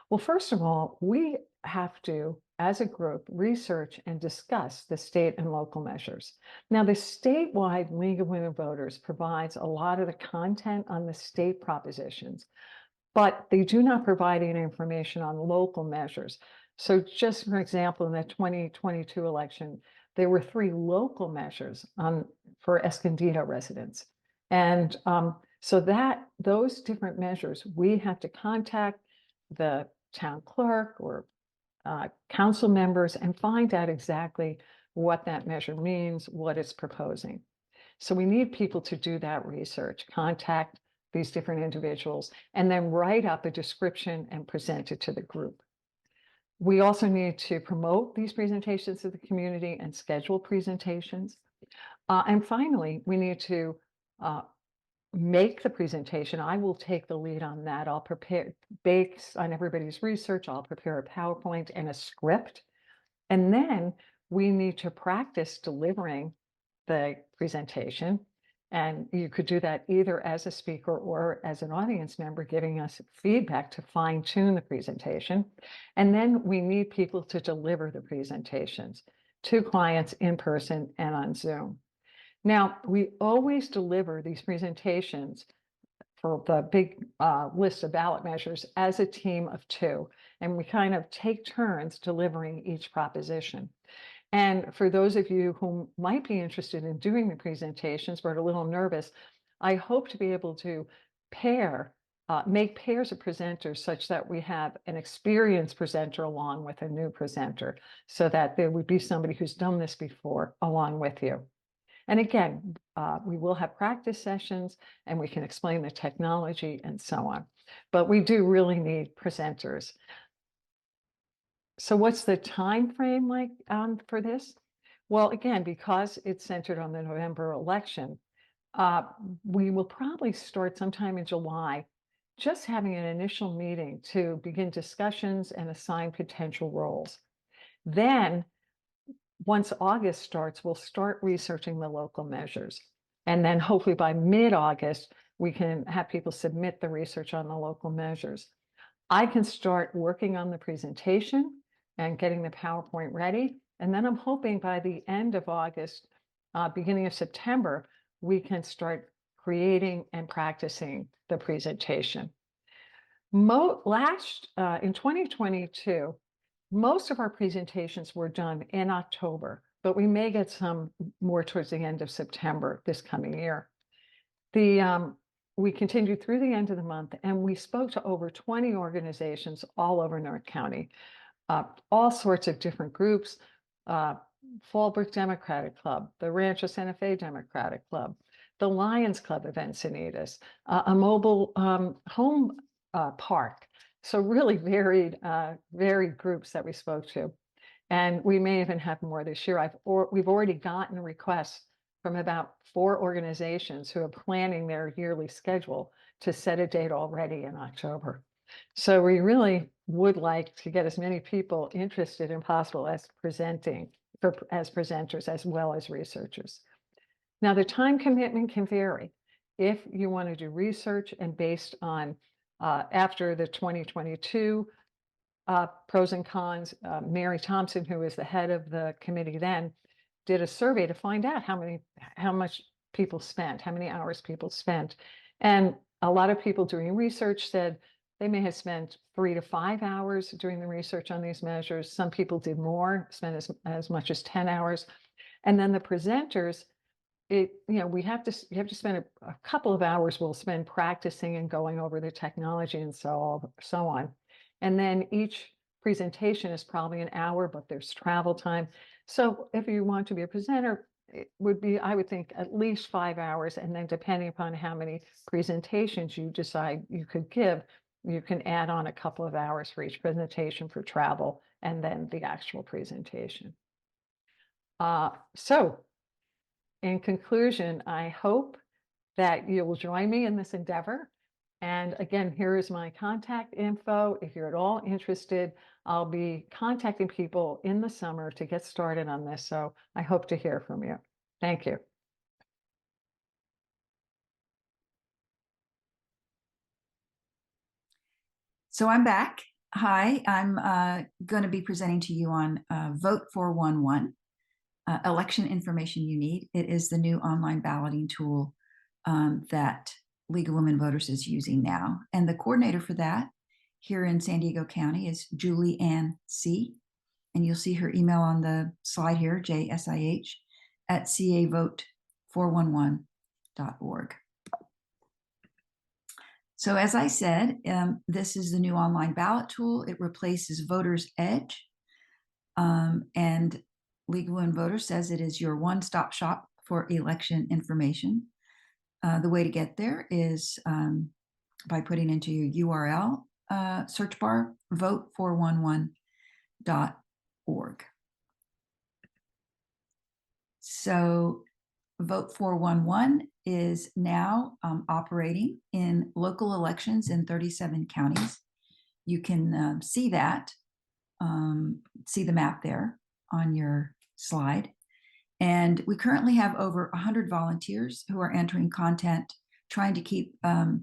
Well, first of all, we have to, as a group, research and discuss the state and local measures. Now, the statewide League of Women Voters provides a lot of the content on the state propositions, but they do not provide any information on local measures. So just for example, in the 2022 election, there were 3 local measures for Escondido residents. And so those different measures, we have to contact the town clerk or council members and find out exactly what that measure means, what it's proposing. So we need people to do that research, contact these different individuals, and then write up a description and present it to the group. We also need to promote these presentations to the community and schedule presentations. And finally, we need to make the presentation. I will take the lead on that. I'll prepare, based on everybody's research, I'll prepare a PowerPoint and a script. And then we need to practice delivering the presentation. And you could do that either as a speaker or as an audience member, giving us feedback to fine tune the presentation. And then we need people to deliver the presentations to clients in person and on Zoom. Now, we always deliver these presentations for the big list of ballot measures as a team of 2, and we kind of take turns delivering each proposition. And for those of you who might be interested in doing the presentations but are a little nervous, I hope to be able to make pairs of presenters such that we have an experienced presenter along with a new presenter, so that there would be somebody who's done this before along with you. And again, we will have practice sessions and we can explain the technology and so on. But we do really need presenters. So what's the time frame like for this? Well, again, because it's centered on the November election, we will probably start sometime in July, just having an initial meeting to begin discussions and assign potential roles. Then once August starts, we'll start researching the local measures. And then hopefully by mid-August, we can have people submit the research on the local measures. I can start working on the presentation and getting the PowerPoint ready. And then I'm hoping by the end of August, beginning of September, we can start creating and practicing the presentation. In 2022, most of our presentations were done in October, but we may get some more towards the end of September this coming year. We continued through the end of the month, and we spoke to over 20 organizations all over North County, all sorts of different groups, Fallbrook Democratic Club, the Rancho Santa Fe Democratic Club, the Lions Club of Encinitas, a mobile home park. So really varied groups that we spoke to. And we may even have more this year. We've already gotten requests from about 4 organizations who are planning their yearly schedule to set a date already in October. So we really would like to get as many people interested as possible as presenters as well as researchers. Now, the time commitment can vary. If you want to do research and based on after the 2022 pros and cons, Mary Thompson, who is the head of the committee then, did a survey to find out how much people spent, how many hours people spent. And a lot of people doing research said they may have spent 3 to 5 hours doing the research on these measures. Some people did more, spent as much as 10 hours. And then the presenters, you have to spend a couple of hours we'll spend practicing and going over the technology and so on. And then each presentation is probably an hour, but there's travel time. So if you want to be a presenter, it would be, I would think, at least 5 hours. And then depending upon how many presentations you decide you could give, you can add on a couple of hours for each presentation for travel and then the actual presentation. So in conclusion, I hope that you will join me in this endeavor. And again, here is my contact info. If you're at all interested, I'll be contacting people in the summer to get started on this. So I hope to hear from you. Thank you. So I'm back. Hi, I'm going to be presenting to you on Vote 411, election information you need. It is the new online balloting tool that League of Women Voters is using now. And the coordinator for that here in San Diego County is Julie Ann C. And you'll see her email on the slide here, jsih@cavote411.org. So as I said, this is the new online ballot tool. It replaces Voters Edge. And League of Women Voters says it is your one-stop shop for election information. The way to get there is by putting into your URL search bar, vote411.org. So Vote 411 is now operating in local elections in 37 counties. You can see that, see the map there on your slide. And we currently have over 100 volunteers who are entering content, trying to keep the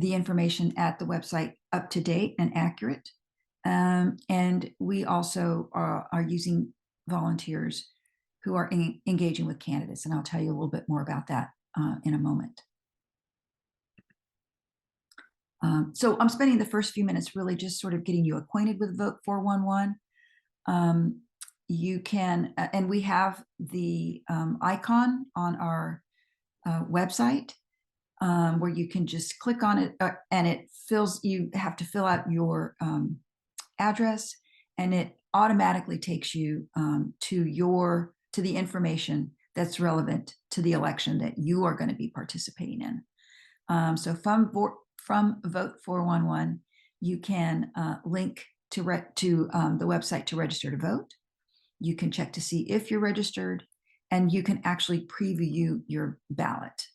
information at the website up to date and accurate. And we also are using volunteers who are engaging with candidates. And I'll tell you a little bit more about that in a moment. So I'm spending the first few minutes really just sort of getting you acquainted with Vote 411. You can, and we have the icon on our website where you can just click on it and it fills, you have to fill out your address and it automatically takes you to the information that's relevant to the election that you are going to be participating in. So from Vote 411, you can link to the website to register to vote. You can check to see if you're registered, and you can actually preview your ballot.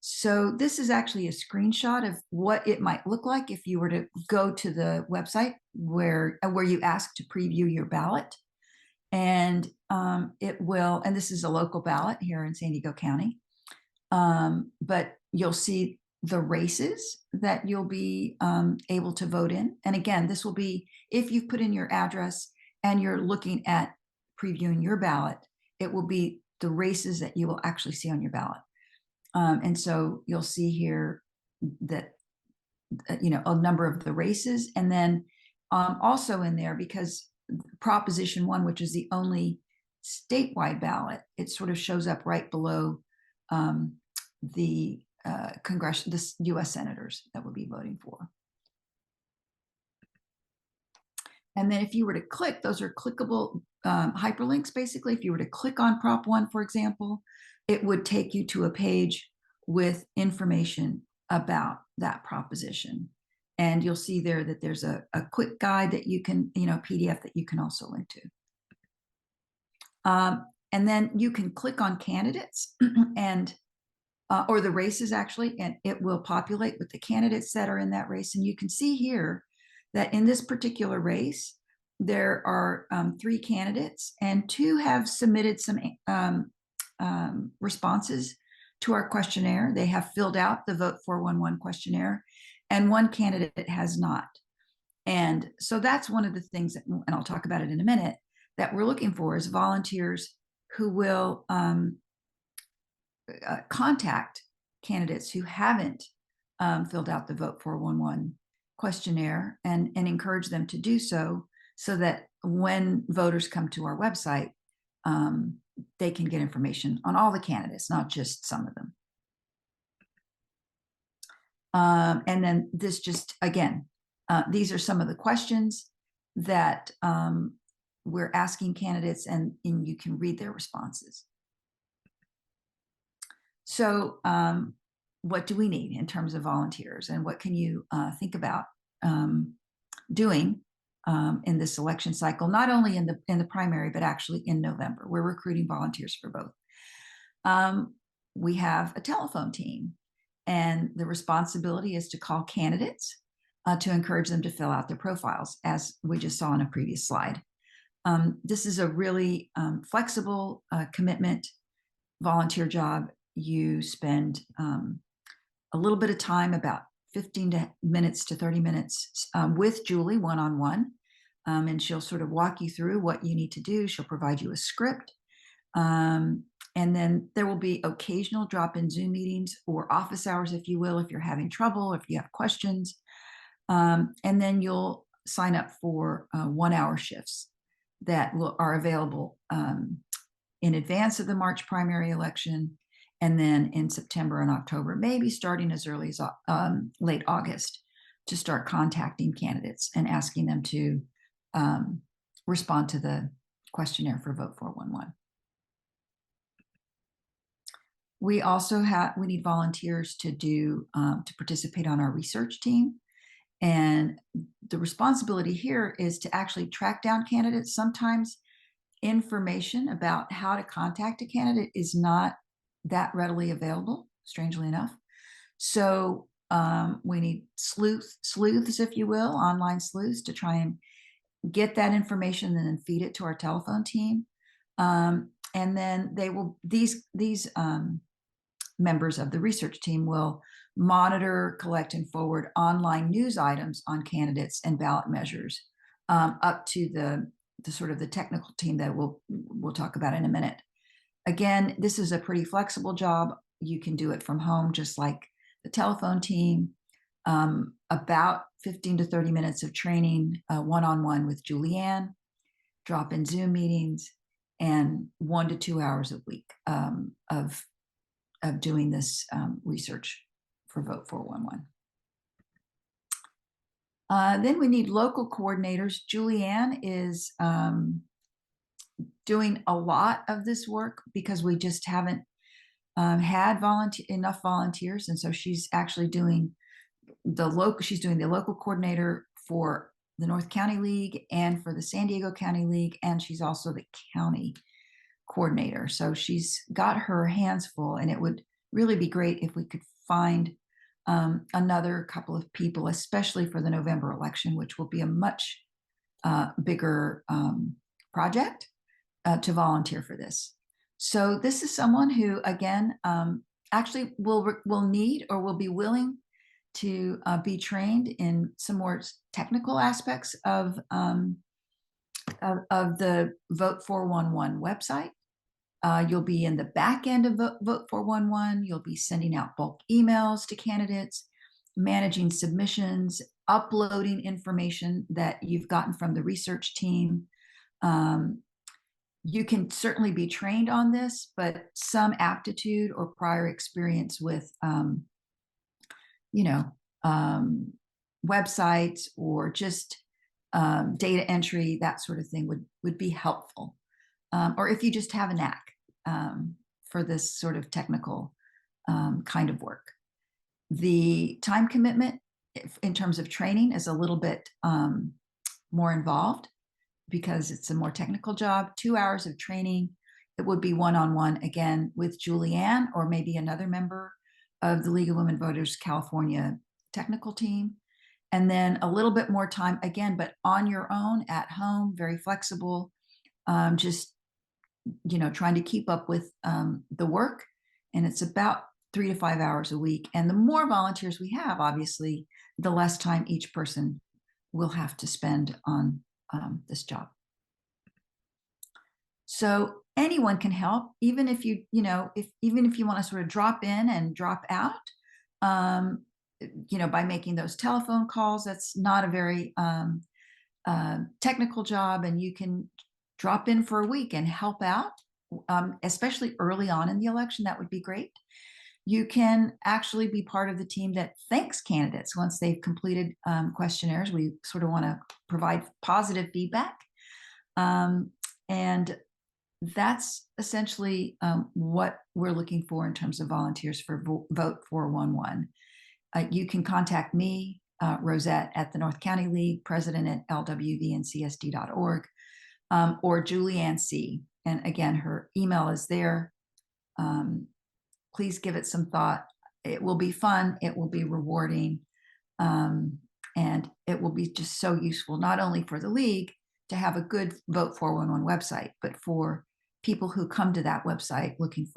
So this is actually a screenshot of what it might look like if you were to go to the website where you ask to preview your ballot. And it will, and this is a local ballot here in San Diego County. But you'll see the races that you'll be able to vote in. And again, this will be, if you've put in your address and you're looking at previewing your ballot, it will be the races that you will actually see on your ballot. And so you'll see here that, a number of the races. And then also in there, because Proposition 1, which is the only statewide ballot, it sort of shows up right below the the U.S. senators that would be voting for. And then if you were to click, those are clickable hyperlinks, basically. If you were to click on Prop 1, for example, it would take you to a page with information about that proposition. And you'll see there that there's a quick guide that you can, PDF that you can also link to. And then you can click on candidates and or the races actually, and it will populate with the candidates that are in that race. And you can see here that in this particular race, there are 3 candidates, and 2 have submitted some responses to our questionnaire. They have filled out the Vote 411 questionnaire, and 1 candidate has not. And so that's one of the things that, and I'll talk about it in a minute, that we're looking for is volunteers who will contact candidates who haven't filled out the Vote 411 questionnaire and encourage them to do so that when voters come to our website, they can get information on all the candidates, not just some of them. And then this just, again, these are some of the questions that we're asking candidates, and you can read their responses. So what do we need in terms of volunteers, and what can you think about doing in this election cycle, not only in the primary, but actually in November? We're recruiting volunteers for both. We have a telephone team, and the responsibility is to call candidates to encourage them to fill out their profiles, as we just saw in a previous slide. This is a really flexible commitment volunteer job. You spend a little bit of time, about 15 minutes to 30 minutes with Julie one-on-one, and she'll sort of walk you through what you need to do. She'll provide you a script. And then there will be occasional drop-in Zoom meetings or office hours, if you will, if you're having trouble, if you have questions. And then you'll sign up for 1-hour shifts that are available in advance of the March primary election, and then in September and October, maybe starting as early as late August, to start contacting candidates and asking them to respond to the questionnaire for Vote 411. We also we need volunteers to participate on our research team. And the responsibility here is to actually track down candidates. Sometimes information about how to contact a candidate is not that readily available, strangely enough. So we need sleuths, if you will, online sleuths, to try and get that information and then feed it to our telephone team. And then these members of the research team will monitor, collect, and forward online news items on candidates and ballot measures up to the sort of the technical team that we'll talk about in a minute. Again, this is a pretty flexible job. You can do it from home, just like the telephone team. About 15 to 30 minutes of training, one-on-one with Julianne, drop-in Zoom meetings, and 1 to 2 hours a week of doing this research for Vote 411. Then we need local coordinators. Julianne is doing a lot of this work because we just haven't had enough volunteers, and so she's actually doing the local coordinator for the North County League and for the San Diego County League, and she's also the county coordinator. So she's got her hands full, and it would really be great if we could find another couple of people, especially for the November election, which will be a much bigger project to volunteer for this. So this is someone who, again, actually will need or will be willing to be trained in some more technical aspects of the Vote 411 website. You'll be in the back end of Vote 411. You'll be sending out bulk emails to candidates, managing submissions, uploading information that you've gotten from the research team. You can certainly be trained on this, but some aptitude or prior experience with, websites or just data entry, that sort of thing would be helpful. Or if you just have a knack for this sort of technical kind of work. The time commitment in terms of training is a little bit more involved because it's a more technical job. 2 hours of training. It would be one-on-one, again, with Julianne or maybe another member of the League of Women Voters California technical team. And then a little bit more time, again, but on your own, at home, very flexible, just, trying to keep up with the work. And it's about 3 to 5 hours a week. And the more volunteers we have, obviously, the less time each person will have to spend on this job. So anyone can help, even if you want to sort of drop in and drop out, by making those telephone calls. That's not a very technical job, and you can drop in for a week and help out, especially early on in the election. That would be great. You can actually be part of the team that thanks candidates once they've completed questionnaires. We sort of want to provide positive feedback. And that's essentially what we're looking for in terms of volunteers for Vote 411. You can contact me, Rosette, at the North County League, president at lwvncsd.org, or Julianne C. And again, her email is there. Please give it some thought. It will be fun. It will be rewarding. And it will be just so useful, not only for the League to have a good Vote 411 website, but for people who come to that website looking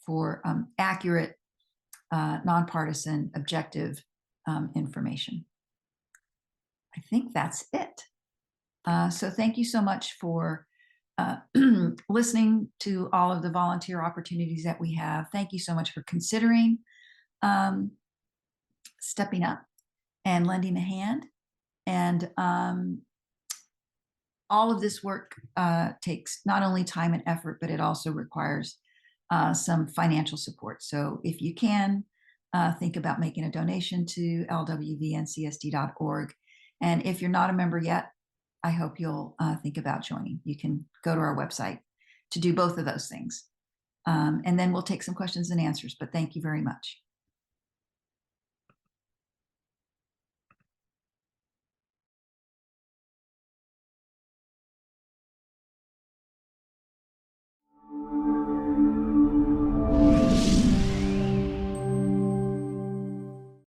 for accurate, nonpartisan, objective information. I think that's it. So thank you so much for listening to all of the volunteer opportunities that we have. Thank you so much for considering stepping up and lending a hand. And all of this work takes not only time and effort, but it also requires some financial support. So if you can, think about making a donation to lwvncsd.org. And if you're not a member yet, I hope you'll think about joining. You can go to our website to do both of those things. And then we'll take some questions and answers, but thank you very much.